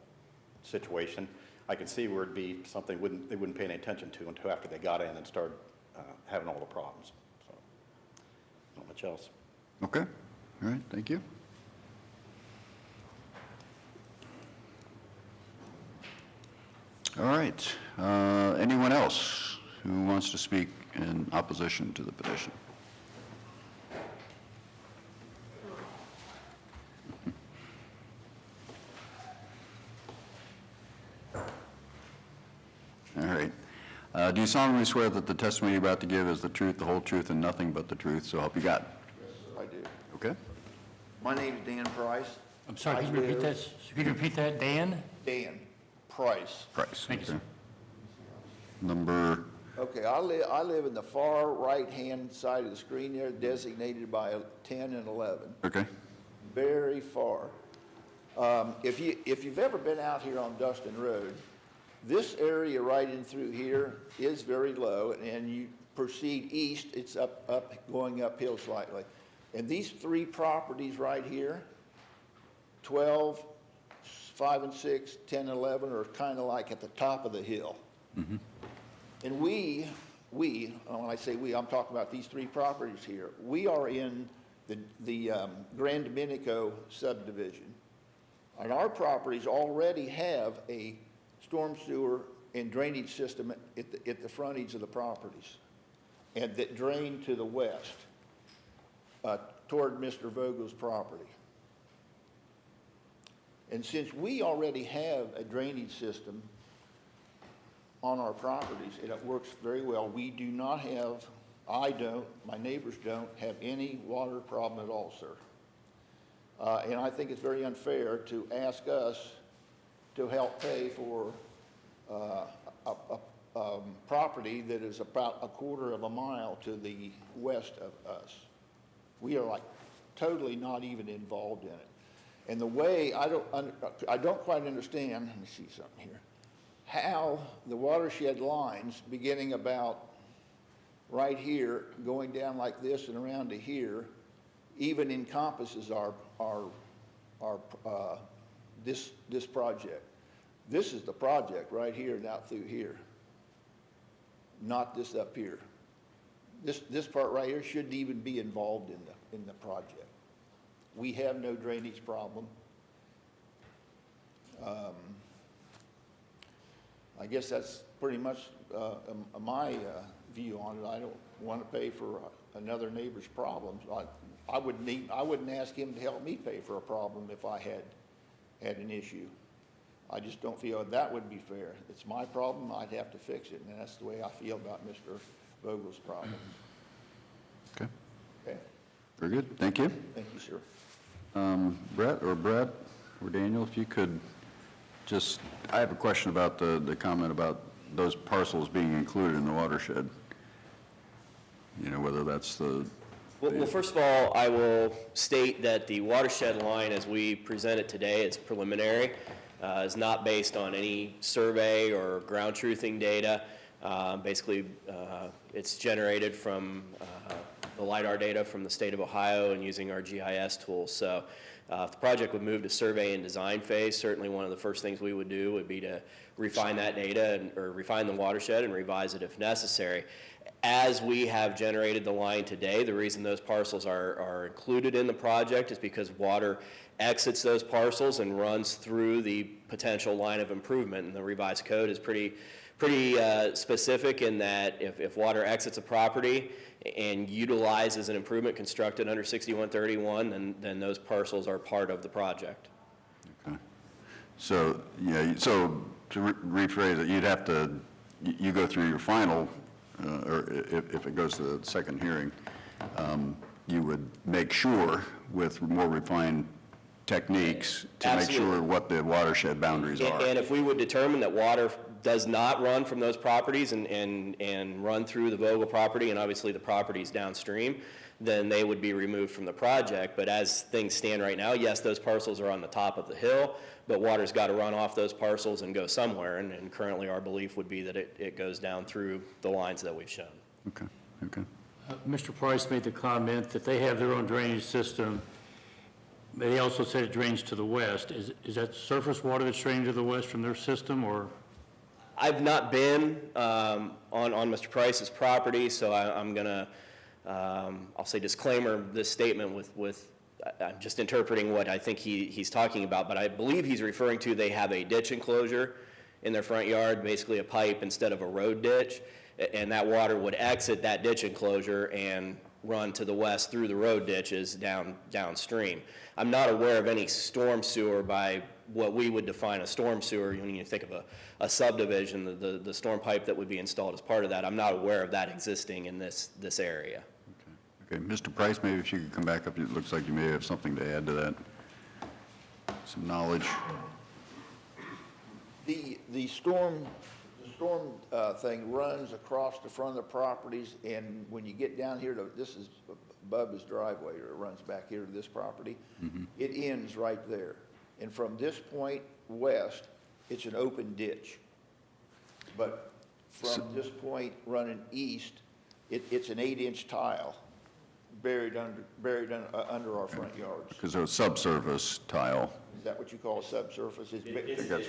situation, I can see where it'd be something they wouldn't pay any attention to until after they got in and started having all the problems. So not much else. Okay, all right, thank you. All right, anyone else who wants to speak in opposition to the petition? All right. Do you solemnly swear that the testimony you're about to give is the truth, the whole truth, and nothing but the truth, so help you God? I do. Okay? My name's Dan Price. I'm sorry, can you repeat that? Could you repeat that, Dan? Dan Price. Price. Thank you, sir. Okay. Number, Okay, I live in the far right-hand side of the screen there, designated by 10 and 11. okay, Very far. If you've ever been out here on Dustin Road, this area right in through here is very low, and you proceed east, it's going uphill slightly. And these three properties right here, 12, 5 and 6, 10 and 11, are kind of like at the top of the hill. And we, when I say we, I'm talking about these three properties here. We are in the Grand Domenico subdivision. And our properties already have a storm sewer and drainage system at the frontage of the properties, and that drain to the west toward Mr. Vogel's property. And since we already have a drainage system on our properties, and it works very well, we do not have, I don't, my neighbors don't have any water problem at all, sir. And I think it's very unfair to ask us to help pay for a property that is about a quarter of a mile to the west of us. We are like totally not even involved in it. And the way, I don't quite understand, let me see something here, how the watershed lines beginning about right here, going down like this and around to here, even encompasses this project. This is the project right here and out through here, not this up here. This part right here shouldn't even be involved in the project. We have no drainage problem. I guess that's pretty much my view on it. I don't want to pay for another neighbor's problems. I wouldn't ask him to help me pay for a problem if I had an issue. I just don't feel that would be fair. It's my problem, I'd have to fix it, and that's the way I feel about Mr. Vogel's problem. okay, Okay? very good, thank you. Thank you, sir. Brett or Daniel, if you could just, I have a question about the comment about those parcels being included in the watershed. You know, whether that's the... Well, first of all, I will state that the watershed line as we present it today is preliminary, is not based on any survey or ground truthing data. Basically, it's generated from the LiDAR data from the state of Ohio and using our GIS tools. So if the project would move to survey and design phase, certainly one of the first things we would do would be to refine that data or refine the watershed and revise it if necessary. As we have generated the line today, the reason those parcels are included in the project is because water exits those parcels and runs through the potential line of improvement. And the revised code is pretty specific in that if water exits a property and utilizes an improvement constructed under 6131, then those parcels are part of the project. Okay. So, yeah, so to rephrase it, you'd have to, you go through your final, or if it goes to the second hearing, you would make sure with more refined techniques to make Absolutely. sure what the watershed boundaries are. And if we would determine that water does not run from those properties and run through the Vogel property, and obviously the properties downstream, then they would be removed from the project. But as things stand right now, yes, those parcels are on the top of the hill, but water's got to run off those parcels and go somewhere, and currently our belief would be that it goes down through the lines that we've shown. Okay, okay. Mr. Price made the comment that they have their own drainage system. They also said it drains to the west. Is that surface water that's draining to the west from their system, or? I've not been on Mr. Price's property, so I'm going to, I'll say disclaimer this statement with I'm just interpreting what I think he's talking about, but I believe he's referring to they have a ditch enclosure in their front yard, basically a pipe instead of a road ditch, and that water would exit that ditch enclosure and run to the west through the road ditches downstream. I'm not aware of any storm sewer by what we would define a storm sewer. When you think of a subdivision, the storm pipe that would be installed as part of that, I'm not aware of that existing in this area. Okay, Mr. Price, maybe if you could come back up, it looks like you may have something to add to that, some knowledge. The storm thing runs across the front of the properties, and when you get down here to, this is Bubba's driveway, or it runs back here to this property, it ends right there. And from this point west, it's an open ditch. But from this point running east, it's an 8-inch tile buried under our front yards. Because they're subsurface tile. Is that what you call a subsurface? It's It's a ditch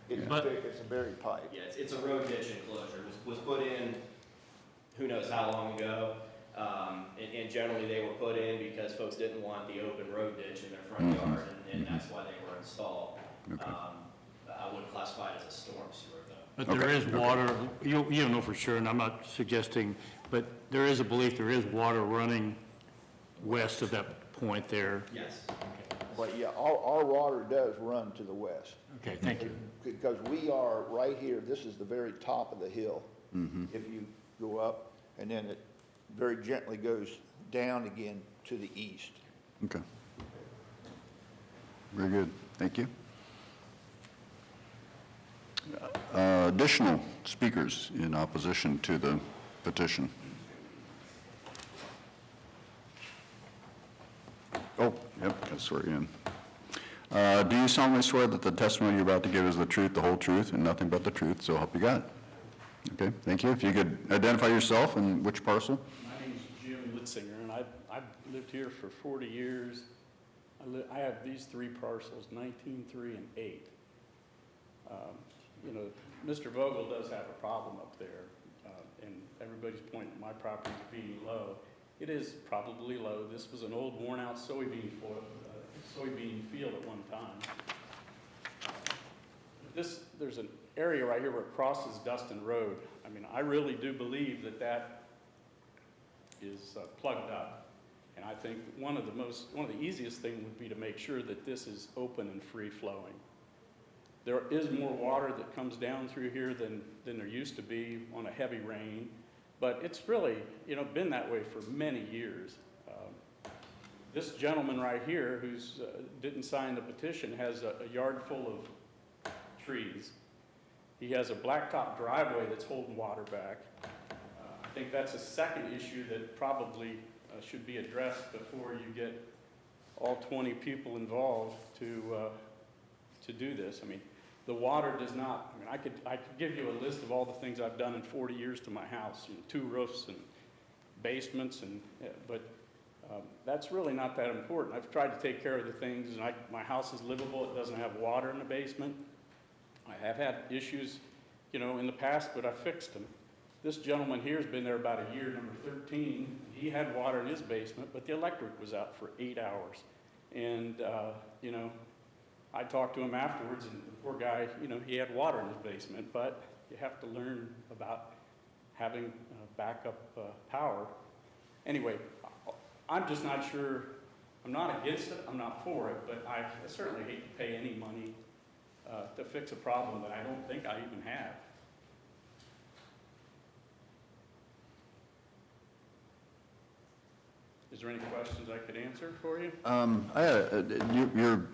enclosure. It's a buried pipe. Yeah, it's a road ditch enclosure. It was put in, who knows how long ago, and generally they were put in because folks didn't want the open road ditch in their front yard, and that's why they were installed. I wouldn't classify it as a storm sewer, though. But there is water, you don't know for sure, and I'm not suggesting, but there is a belief there is water running west of that point there. Yes. But yeah, our water does run to the west. Okay, thank you. Because we are right here, this is the very top of the hill. If you go up, and then it very gently goes down again to the east. Okay. Very good, thank you. Additional speakers in opposition to the petition? Oh, yep, got to swear you in. Do you solemnly swear that the testimony you're about to give is the truth, the whole truth, and nothing but the truth, so help you God? Okay, thank you. If you could identify yourself and which parcel? My name's Jim Litzinger, and I've lived here for 40 years. I have these 3 parcels, 19, 3, and 8. You know, Mr. Vogel does have a problem up there, and everybody's pointing at my property as being low. It is probably low. This was an old worn-out soybean field at one time. There's an area right here where it crosses Dustin Road. I mean, I really do believe that is plugged up. And I think one of the easiest things would be to make sure that this is open and free-flowing. There is more water that comes down through here than there used to be on a heavy rain, but it's really, been that way for many years. This gentleman right here who's didn't sign the petition has a yard full of trees. He has a blacktop driveway that's holding water back. I think that's a second issue that probably should be addressed before you get all 20 people involved to do this. I mean, the water does not, I could give you a list of all the things I've done in 40 years to my house, 2 roofs and basements, but that's really not that important. I've tried to take care of the things, and my house is livable. It doesn't have water in the basement. I have had issues, in the past, but I fixed them. This gentleman here has been there about a year, number 13. He had water in his basement, but the electric was out for 8 hours. And, I talked to him afterwards, and the poor guy, he had water in his basement, but you have to learn about having backup power. Anyway, I'm just not sure, I'm not against it, I'm not for it, but I certainly hate to pay any money to fix a problem that I don't think I even have. Is there any questions I could answer for you? I had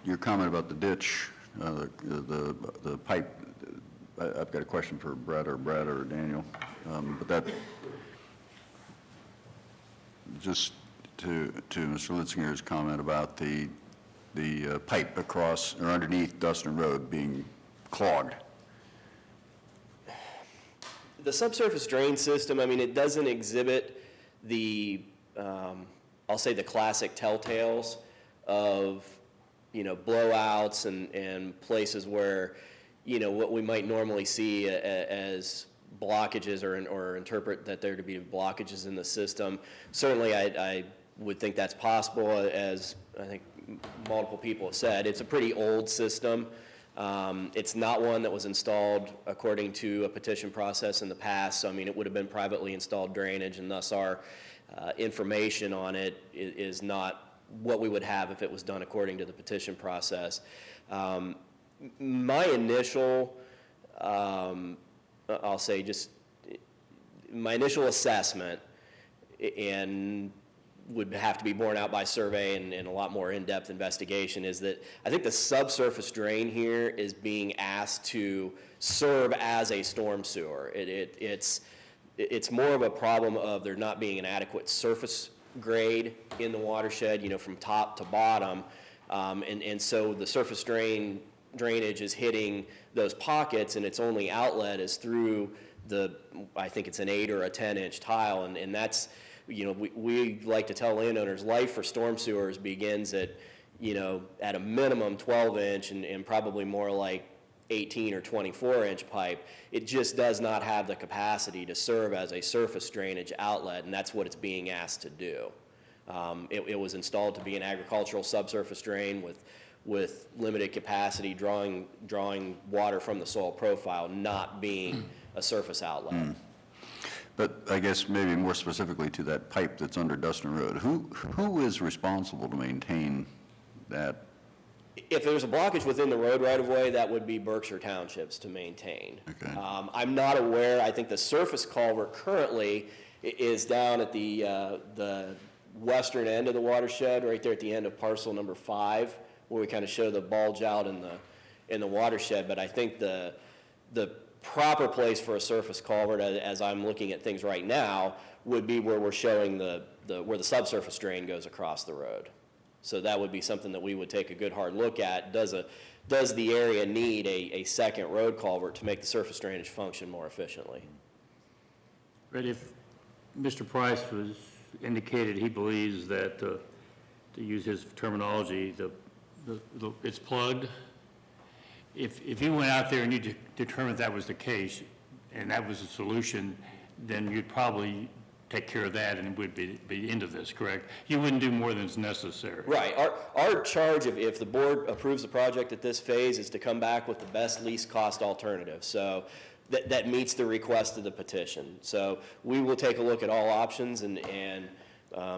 your comment about the ditch, the pipe I've got a question for Brett or Daniel, but that, just to Mr. Litzinger's comment about the pipe across or underneath Dustin Road being clogged. The subsurface drain system, I mean, it doesn't exhibit the, I'll say the classic telltales of, blowouts and places where, what we might normally see as blockages or interpret that there to be blockages in the system. Certainly, I would think that's possible, as I think multiple people have said. It's a pretty old system. It's not one that was installed according to a petition process in the past. So, I mean, it would have been privately installed drainage, and thus our information on it is not what we would have if it was done according to the petition process. My initial, I'll say just my initial assessment, and would have to be borne out by survey and a lot more in-depth investigation, is that I think the subsurface drain here is being asked to serve as a storm sewer. It's more of a problem of there not being an adequate surface grade in the watershed, from top to bottom. And so the surface drainage is hitting those pockets, and its only outlet is through I think it's an 8 or a 10-inch tile, and that's, we like to tell landowners life for storm sewers begins at, at a minimum 12-inch and probably more like 18 or 24-inch pipe. It just does not have the capacity to serve as a surface drainage outlet, and that's what it's being asked to do. It was installed to be an agricultural subsurface drain with limited capacity, drawing water from the soil profile, not being a surface outlet. But I guess maybe more specifically to that pipe that's under Dustin Road, who is responsible to maintain that? If there's a blockage within the road right-of-way, that would be Berkshire Townships to maintain. Okay. I'm not aware. I think the surface culvert currently is down at the western end of the watershed, right there at the end of parcel number 5, where we kind of show the bulge out in the watershed. But I think the proper place for a surface culvert, as I'm looking at things right now, would be where we're showing where the subsurface drain goes across the road. So that would be something that we would take a good hard look at. Does the area need a second road culvert to make the surface drainage function more efficiently? But if Mr. Price was indicated he believes that, to use his terminology, it's plugged, if you went out there and you determined that was the case and that was the solution, then you'd probably take care of that and it would be into this, correct? You wouldn't do more than is necessary. Right. Our charge, if the board approves the project at this phase, is to come back with the best least cost alternative. So that meets the request of the petition. So we will take a look at all options, and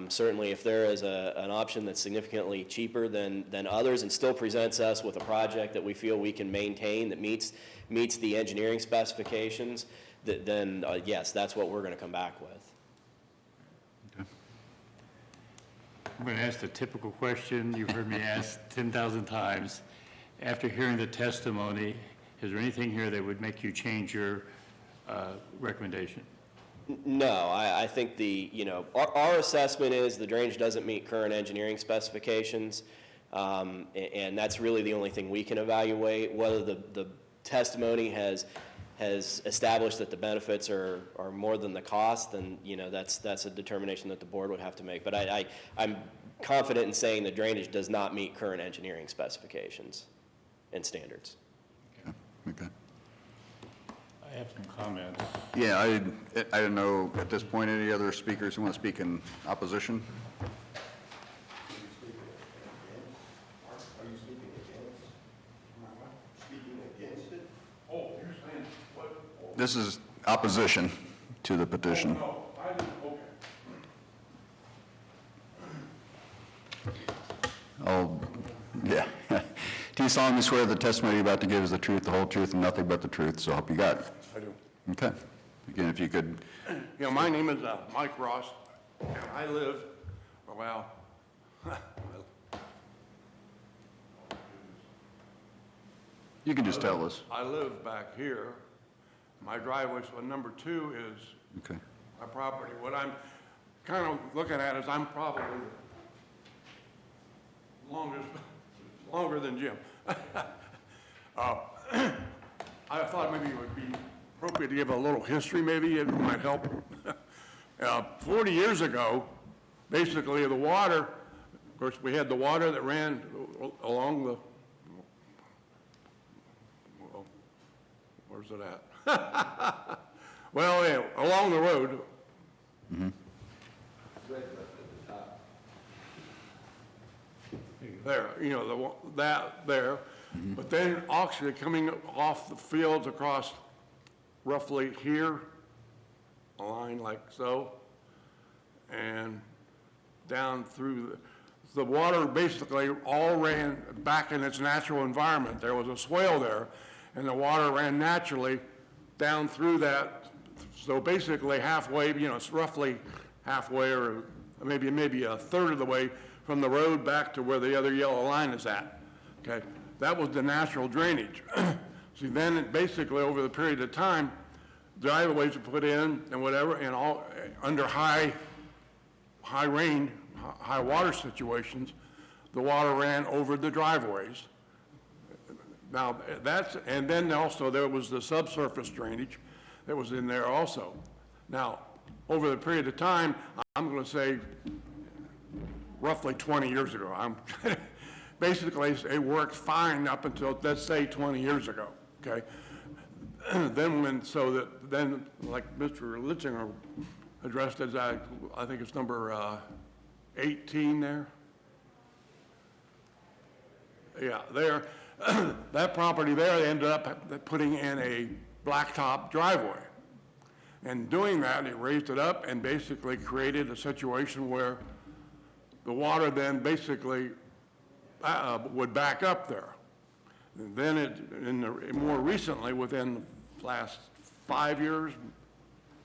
certainly if there is an option that's significantly cheaper than others and still presents us with a project that we feel we can maintain that meets the engineering specifications, then yes, that's what we're going to come back with. I'm going to ask the typical question you've heard me ask 10,000 times. After hearing the testimony, is there anything here that would make you change your recommendation? No, I think our assessment is the drainage doesn't meet current engineering specifications, and that's really the only thing we can evaluate. Whether the testimony has established that the benefits are more than the cost, then that's a determination that the board would have to make. But I'm confident in saying the drainage does not meet current engineering specifications and standards. Okay. I have some comments. Yeah, I don't know at this point, any other speakers who want to speak in opposition? This is opposition to the petition. Yeah. Do you solemnly swear the testimony you're about to give is the truth, the whole truth, and nothing but the truth, so help you God? I do. Okay. Again, if you could. My name is Mike Ross, and I live, You can just tell us. I live back here my driveway, so number 2 is Okay. my property. What I'm kind of looking at is I'm probably longer than Jim. I thought maybe it would be appropriate to give a little history, maybe it might help. 40 years ago, basically the water, of course, we had the water that ran along the, well, where's it at? Well, yeah, along the road. There, you know, that there. But then actually coming off the fields across roughly here, a line like so, and down through the water basically all ran back in its natural environment. There was a swale there, and the water ran naturally down through that. So basically halfway, you know, it's roughly halfway or maybe a third of the way from the road back to where the other yellow line is at. Okay, that was the natural drainage. See, then it basically over the period of time, driveways were put in and whatever, and all under high rain, high water situations, the water ran over the driveways. Now and then also there was the subsurface drainage that was in there also. Now, over the period of time, I'm going to say roughly 20 years ago. Basically, it worked fine up until, let's say, 20 years ago, okay? Then like Mr. Litzinger addressed as I think it's number 18 there. Yeah, there, that property there, they ended up putting in a blacktop driveway. And doing that, it raised it up and basically created a situation where the water then basically would back up there. And then more recently, within the last 5 years,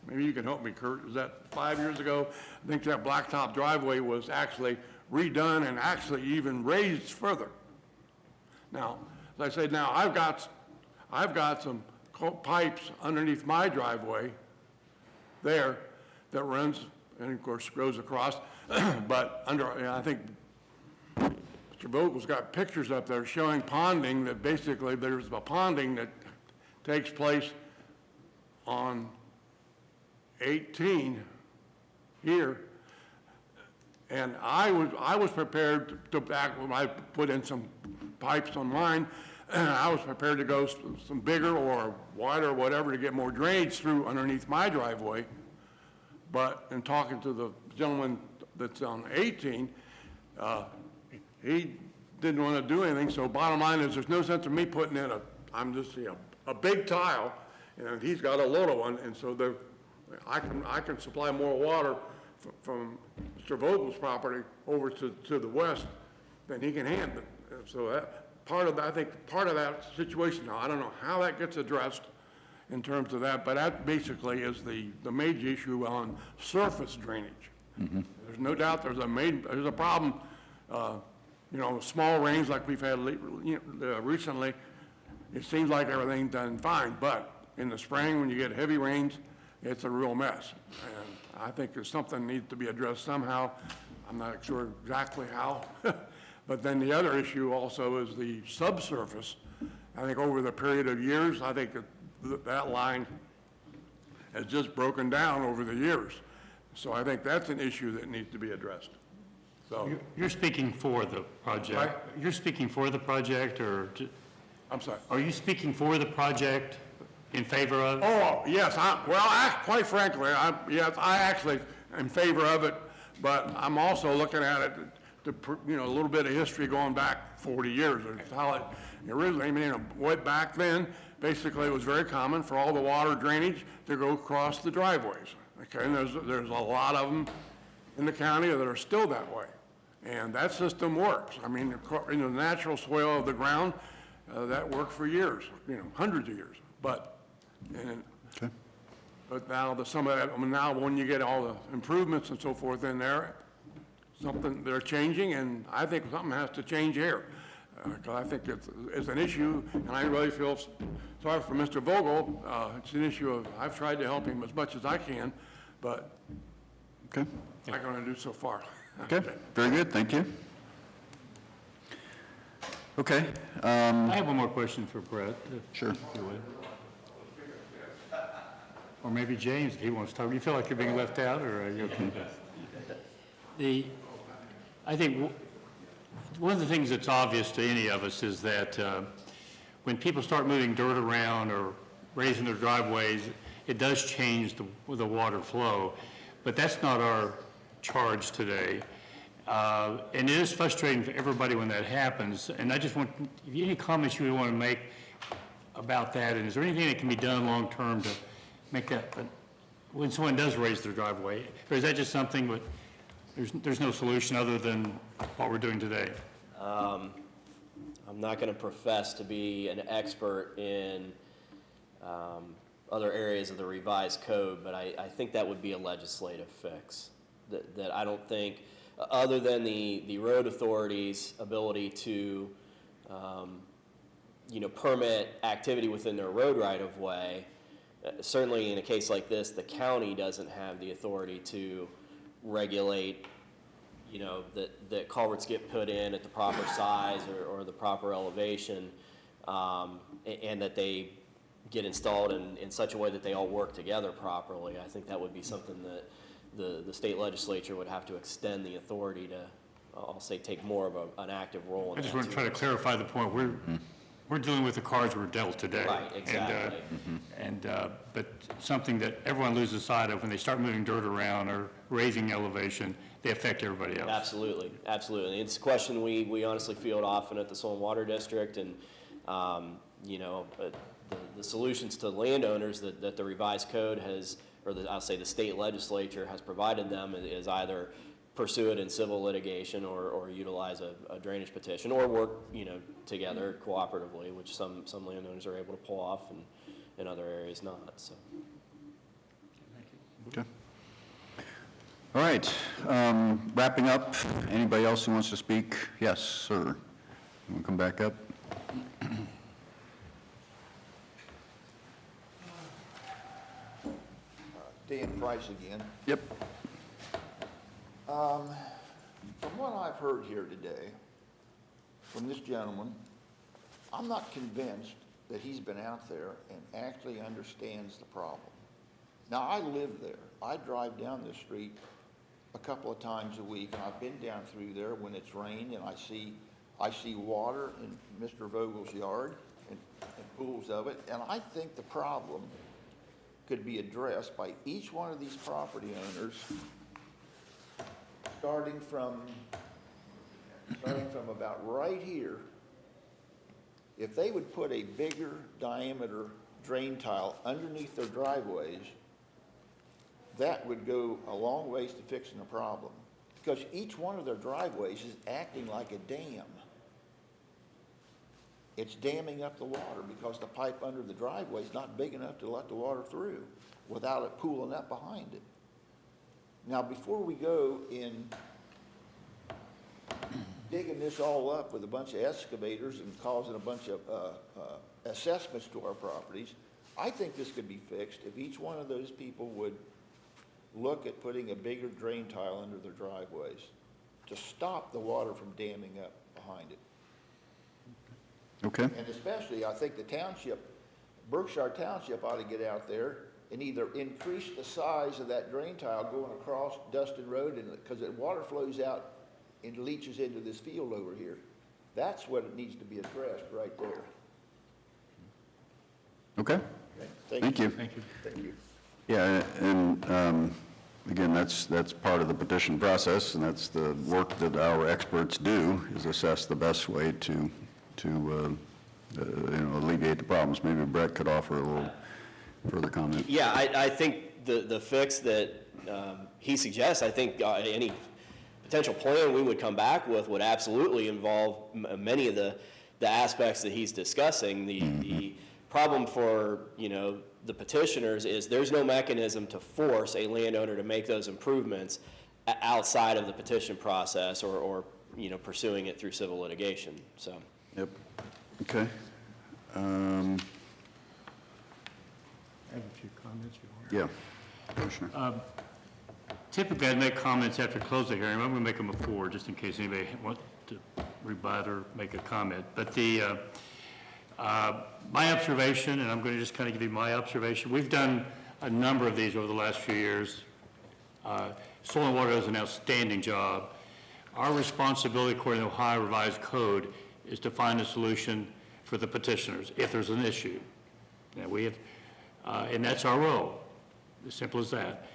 maybe you can help me, Kurt, is that 5 years ago? I think that blacktop driveway was actually redone and actually even raised further. Now, as I said, now I've got some pipes underneath my driveway there that runs and of course goes across, but I think Mr. Vogel's got pictures up there showing ponding, that basically there's a ponding that takes place on 18 here. And I was prepared to back when I put in some pipes on mine, I was prepared to go some bigger or wider or whatever to get more drainage through underneath my driveway. But in talking to the gentleman that's on 18, he didn't want to do anything. So bottom line is there's no sense of me putting in a big tile, and he's got a little one, and so I can supply more water from Mr. Vogel's property over to the west than he can handle. So I think part of that situation, now I don't know how that gets addressed in terms of that, but that basically is the major issue on surface drainage. There's no doubt there's a problem, small rains like we've had recently. It seems like everything's done fine, but in the spring when you get heavy rains, it's a real mess. And I think there's something that needs to be addressed somehow. I'm not sure exactly how. But then the other issue also is the subsurface. I think over the period of years, I think that line has just broken down over the years. So I think that's an issue that needs to be addressed. So You're speaking for the project. Right. You're speaking for the project, or I'm sorry. are you speaking for the project, in favor of? Oh, yes, quite frankly, yes, I actually am in favor of it, but I'm also looking at it, a little bit of history going back 40 years. It's how it originally, way back then, basically it was very common for all the water drainage to go across the driveways. Okay, and there's a lot of them in the county that are still that way. And that system works. I mean, in the natural swale of the ground, that worked for years, hundreds of years. But now some of that, now when you get all the improvements and so forth in there, they're changing, and I think something has to change here. 'cause I think it's an issue, and I really feel sorry for Mr. Vogel. It's an issue of, I've tried to help him as much as I can, but Okay, I'm not going to do so far. okay, very good, thank you. Okay, I have one more question for Brett. Sure. If you would. Or maybe James, if he wants to talk. You feel like you're being left out, or are you okay? I think one of the things that's obvious to any of us is that when people start moving dirt around or raising their driveways, it does change the water flow. But that's not our charge today. And it is frustrating for everybody when that happens. And I just want, if you have any comments you would want to make about that, and is there anything that can be done long-term to make that, when someone does raise their driveway, or is that just something that there's no solution other than what we're doing today? I'm not going to profess to be an expert in other areas of the revised code, but I think that would be a legislative fix. That I don't think, other than the road authority's ability to, permit activity within their road right-of-way, certainly in a case like this, the county doesn't have the authority to regulate, that culverts get put in at the proper size or the proper elevation, and that they get installed in such a way that they all work together properly. I think that would be something that the state legislature would have to extend the authority to, I'll say, take more of an active role in I that. just want to try to clarify the point. We're dealing with the cards we're dealt today. Right, exactly. But something that everyone loses sight of when they start moving dirt around or raising elevation, they affect everybody else. Absolutely, absolutely. It's a question we honestly field often at the Soil and Water District, and, the solutions to landowners that the revised code has, or I'll say the state legislature has provided them is either pursue it in civil litigation or utilize a drainage petition or work, together cooperatively, which some landowners are able to pull off and in other areas not, so. Okay. All right, wrapping up, anybody else who wants to speak? Yes, sir. You want to come back up? Dan Price again. Yep. From what I've heard here today, from this gentleman, I'm not convinced that he's been out there and actually understands the problem. Now, I live there. I drive down this street a couple of times a week, and I've been down through there when it's rained, and I see water in Mr. Vogel's yard and pools of it, and I think the problem could be addressed by each one of these property owners, starting from about right here. If they would put a bigger diameter drain tile underneath their driveways, that would go a long ways to fixing the problem. Because each one of their driveways is acting like a dam. It's damming up the water because the pipe under the driveway is not big enough to let the water through without it pooling up behind it. Now, before we go in digging this all up with a bunch of excavators and causing a bunch of assessments to our properties, I think this could be fixed if each one of those people would look at putting a bigger drain tile under their driveways to stop the water from damming up behind it. Okay. And especially, I think the township, Berkshire Township ought to get out there and either increase the size of that drain tile going across Dustin Road, because the water flows out and leaches into this field over here. That's what it needs to be addressed right there. Okay. Thank you. Thank you. Thank you. Yeah, and again, that's part of the petition process, and that's the work that our experts do, is assess the best way to alleviate the problems. Maybe Brett could offer a little further comment. Yeah, I think the fix that he suggests, I think any potential plan we would come back with would absolutely involve many of the aspects that he's discussing. The problem for, the petitioners is there's no mechanism to force a landowner to make those improvements outside of the petition process or pursuing it through civil litigation. So Yep. Okay. I have a few comments. You want? Yeah, Commissioner. Typically, I'd make comments after close the hearing. I'm going to make them before, just in case anybody wants to rebut or make a comment. But my observation, and I'm going to just kind of give you my observation, we've done a number of these over the last few years. Soil and Water does an outstanding job. Our responsibility, according to Ohio Revised Code, is to find a solution for the petitioners if there's an issue. Now, we have, and that's our role, as simple as that.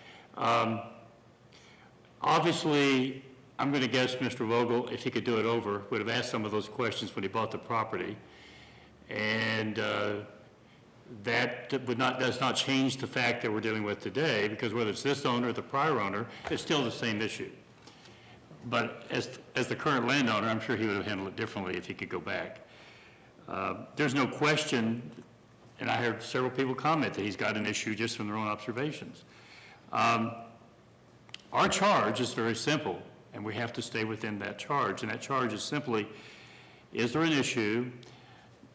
Obviously, I'm going to guess Mr. Vogel, if he could do it over, would have asked some of those questions when he bought the property. And that does not change the fact that we're dealing with today, because whether it's this owner or the prior owner, it's still the same issue. But as the current landowner, I'm sure he would have handled it differently if he could go back. There's no question, and I heard several people comment that he's got an issue just from their own observations. Our charge is very simple, and we have to stay within that charge. And that charge is simply, is there an issue?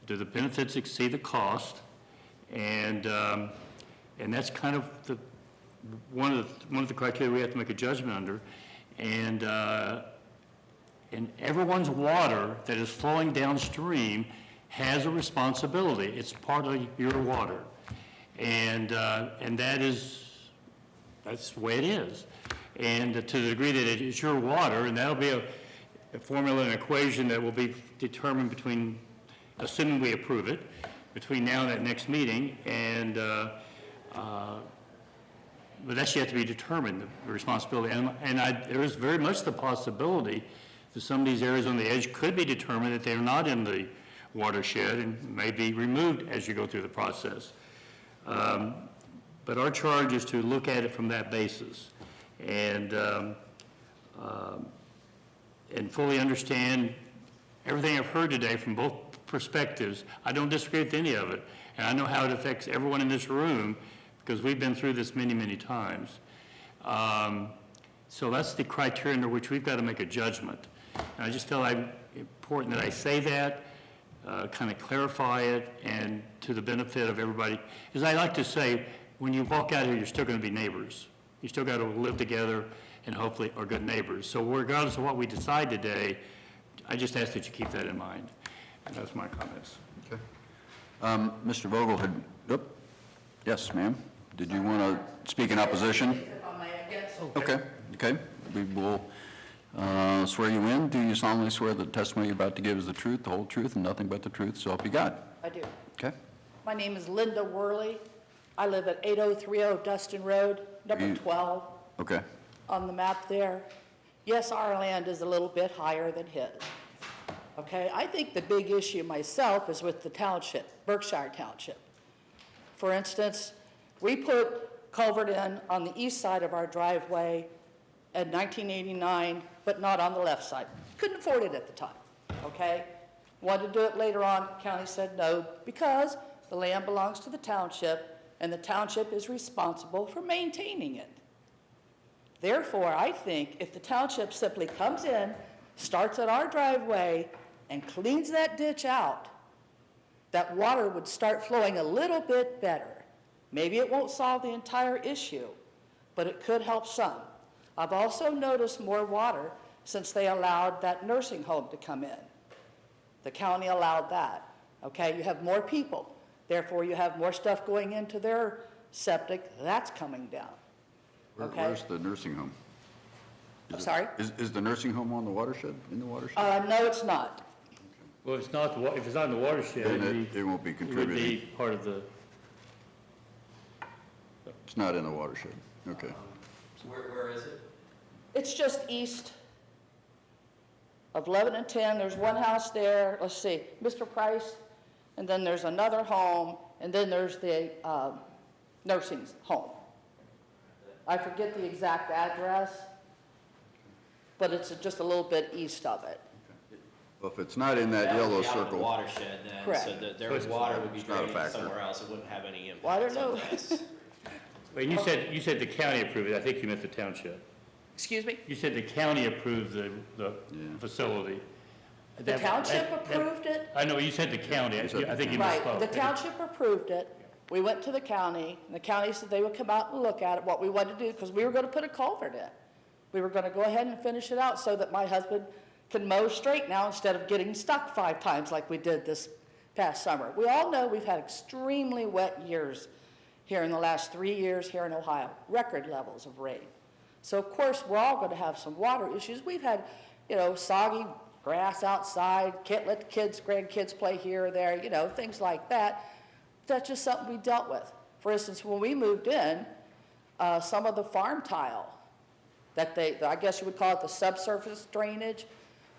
Do the benefits exceed the cost? And that's kind of one of the criteria we have to make a judgment under. And everyone's water that is flowing downstream has a responsibility. It's part of your water. And that's the way it is. And to the degree that it is your water, and that'll be a formula, an equation that will be determined between, assuming we approve it, between now and that next meeting, and but that's yet to be determined, the responsibility. And there is very much the possibility that some of these areas on the edge could be determined that they're not in the watershed and may be removed as you go through the process. But our charge is to look at it from that basis and fully understand everything I've heard today from both perspectives. I don't disagree with any of it, and I know how it affects everyone in this room because we've been through this many, many times. So that's the criteria under which we've got to make a judgment. And I just feel like important that I say that, kind of clarify it, and to the benefit of everybody. As I like to say, when you walk out here, you're still going to be neighbors. You still got to live together and hopefully are good neighbors. So regardless of what we decide today, I just ask that you keep that in mind. And that's my comments. Okay. Mr. Vogel had, yes, ma'am. Did you want to speak in opposition? Okay, okay. We will swear you in. Do you solemnly swear that the testimony you're about to give is the truth, the whole truth, and nothing but the truth, so help you God? I do. Okay. My name is Linda Worley. I live at 8030 Dustin Road, number 12 Okay. on the map there. Yes, our land is a little bit higher than his. Okay, I think the big issue myself is with the township, Berkshire Township. For instance, we put culvert in on the east side of our driveway in 1989, but not on the left side. Couldn't afford it at the time, okay? Wanted to do it later on, county said no, because the land belongs to the township, and the township is responsible for maintaining it. Therefore, I think if the township simply comes in, starts at our driveway, and cleans that ditch out, that water would start flowing a little bit better. Maybe it won't solve the entire issue, but it could help some. I've also noticed more water since they allowed that nursing home to come in. The county allowed that, okay? You have more people, therefore you have more stuff going into their septic, that's coming down, okay? Where's the nursing home? I'm sorry? Is the nursing home on the watershed, in the watershed? No, it's not. Well, if it's not in the watershed, Then it won't be it would contributing. be part of the, It's not in the watershed. Okay. Where is it? It's just east of 11 and 10. There's one house there, let's see, Mr. Price, and then there's another home, and then there's the nursing home. I forget the exact address, but it's just a little bit east of it. Well, if it's not in that yellow Out of the circle, watershed then, Correct. so that their water would be It's not a draining factor. somewhere else, it wouldn't have any impact. Well, I don't know. on this. well, you said the county approved it. I think you meant the township. Excuse me? You said the county approved the facility. The township approved it. I know, you said the county, I think you Right, misspoke. the township approved it. We went to the county, and the county said they would come out and look at it, what we wanted to do, because we were going to put a culvert in. We were going to go ahead and finish it out so that my husband can mow straight now instead of getting stuck 5 times like we did this past summer. We all know we've had extremely wet years here in the last 3 years here in Ohio, record levels of rain. So of course, we're all going to have some water issues. We've had, soggy grass outside, can't let the kids, grandkids play here or there, things like that. That's just something we dealt with. For instance, when we moved in, some of the farm tile that I guess you would call it the subsurface drainage,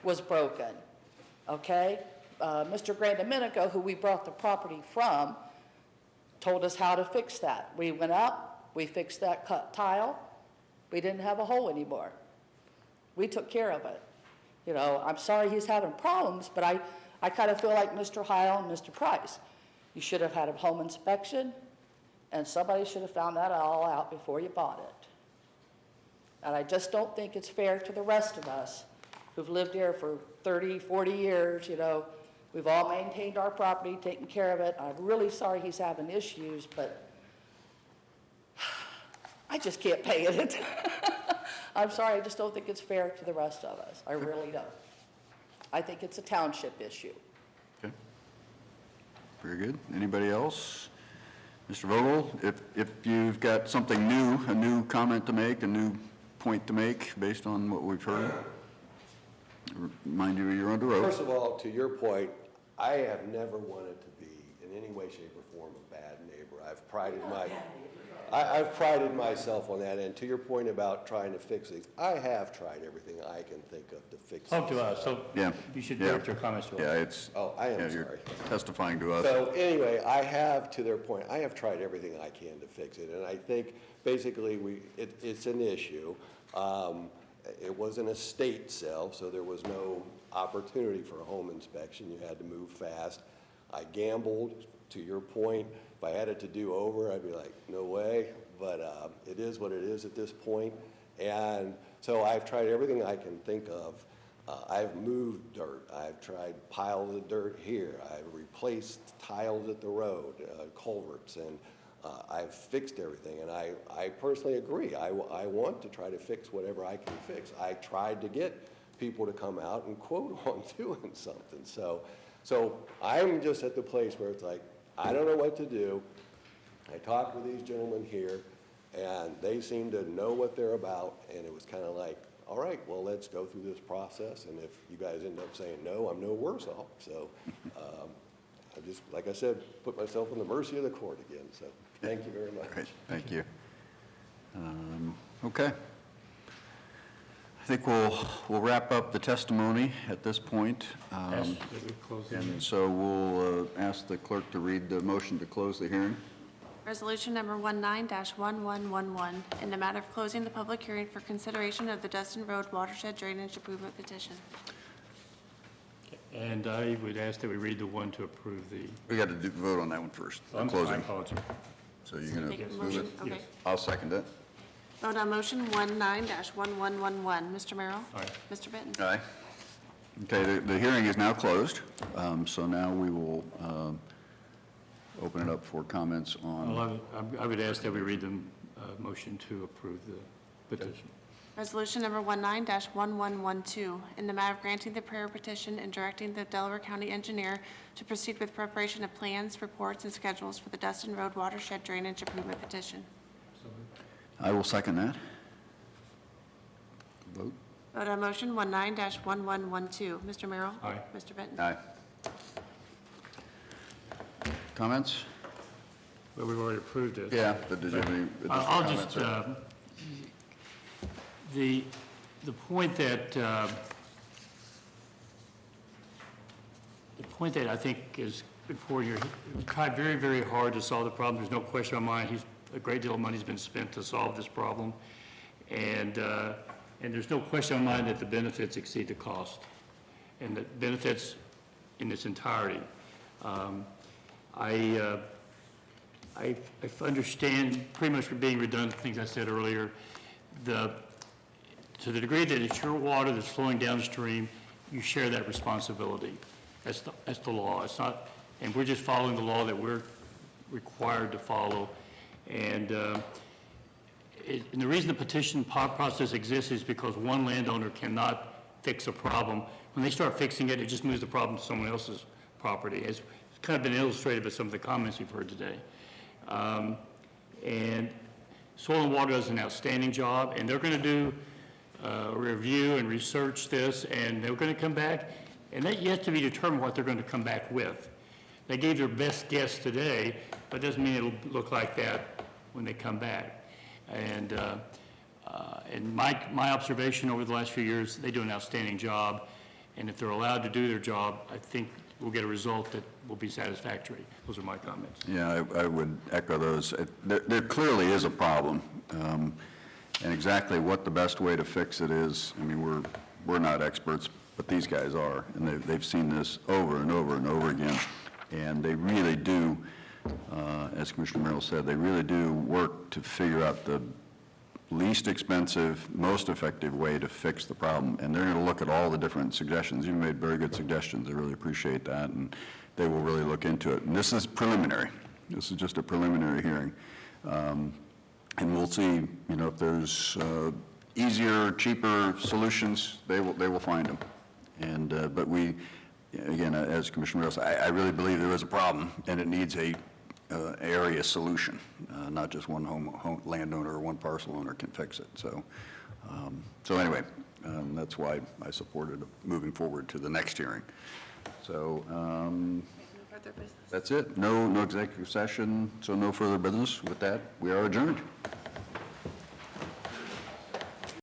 was broken, okay? Mr. Grandomenico, who we brought the property from, told us how to fix that. We went out, we fixed that cut tile, we didn't have a hole anymore. We took care of it. I'm sorry he's having problems, but I kind of feel like Mr. Heil and Mr. Price. You should have had a home inspection, and somebody should have found that all out before you bought it. And I just don't think it's fair to the rest of us who've lived here for 30, 40 years, We've all maintained our property, taken care of it. I'm really sorry he's having issues, but I just can't pay it. I'm sorry, I just don't think it's fair to the rest of us. I really don't. I think it's a township issue. Okay. Very good. Anybody else? Mr. Vogel, if you've got something new, a new comment to make, a new point to make based on what we've heard, remind you you're under oath. First of all, to your point, I have never wanted to be in any way, shape, or form a bad neighbor. I've prided myself on that. And to your point about trying to fix things, I have tried everything I can think of to fix Talk things. to us, so Yeah. you should Yeah. direct your comments to us. Yeah, it's. Oh, I am yeah, you're sorry. testifying to us. So anyway, I have, to their point, I have tried everything I can to fix it. And I think basically it's an issue. It was an estate sale, so there was no opportunity for a home inspection. You had to move fast. I gambled, to your point. If I had it to do over, I'd be like, no way. But it is what it is at this point. And so I've tried everything I can think of. I've moved dirt. I've tried piles of dirt here. I've replaced tiles at the road, culverts, and I've fixed everything. And I personally agree. I want to try to fix whatever I can fix. I tried to get people to come out and quote on doing something. So I'm just at the place where it's like, I don't know what to do. I talked with these gentlemen here, and they seem to know what they're about, and it was kind of like, all right, well, let's go through this process, and if you guys end up saying no, I'm no worse off. So I just, like I said, put myself in the mercy of the court again. So thank you very much. Great, thank you. Okay. I think we'll wrap up the testimony at this point. Yes, that we close the hearing. And so we'll ask the clerk to read the motion to close the hearing. Resolution number 19-1111, in the matter of closing the public hearing for consideration of the Dustin Road Watershed Drainage Improvement Petition. And I would ask that we read the one to approve the, We got to vote on that one first, I'm closing. sorry, I apologize. So you're going Make a to move motion, it? okay. I'll second it. Vote on motion 19-1111. Mr. Merrill? Aye. Mr. Benton? Aye. Okay, the hearing is now closed, so now we will open it up for comments on, I would ask that we read the motion to approve the petition. Resolution number 19-1112, in the matter of granting the prayer petition and directing the Delaware County Engineer to proceed with preparation of plans, reports, and schedules for the Dustin Road Watershed Drainage Improvement Petition. I will second that. Vote. Vote on motion 19-1112. Mr. Merrill? Aye. Mr. Benton? Aye. Comments? Well, we've already approved it. Yeah, but did you have any additional I'll comments? just, the point that, I think is important here, we tried very, very hard to solve the problem. There's no question in my mind, a great deal of money's been spent to solve this problem. And there's no question in my mind that the benefits exceed the cost, and the benefits in its entirety. I understand, pretty much for being redundant, things I said earlier, to the degree that it's your water that's flowing downstream, you share that responsibility. That's the law. It's not, and we're just following the law that we're required to follow. And and the reason the petition process exists is because one landowner cannot fix a problem. When they start fixing it, it just moves the problem to someone else's property. It's kind of been illustrated by some of the comments we've heard today. And Soil and Water does an outstanding job, and they're going to do a review and research this, and they're going to come back, and that yet to be determined what they're going to come back with. They gave their best guess today, but it doesn't mean it'll look like that when they come back. And my observation over the last few years, they do an outstanding job, and if they're allowed to do their job, I think we'll get a result that will be satisfactory. Those are my comments. Yeah, I would echo those. There clearly is a problem, and exactly what the best way to fix it is, I mean, we're not experts, but these guys are, and they've seen this over and over and over again, and they really do, as Commissioner Merrill said, they really do work to figure out the least expensive, most effective way to fix the problem, and they're going to look at all the different suggestions. You made very good suggestions. I really appreciate that, and they will really look into it. And this is preliminary. This is just a preliminary hearing. And we'll see, you know, if there's easier, cheaper solutions, they will find them. And, but we, again, as Commissioner Merrill said, I really believe there is a problem, and it needs a area solution, not just one home landowner or one parcel owner can fix it. So, so anyway, that's why I supported moving forward to the next hearing. So further business. that's it. No executive session, so no further business. With that, we are adjourned.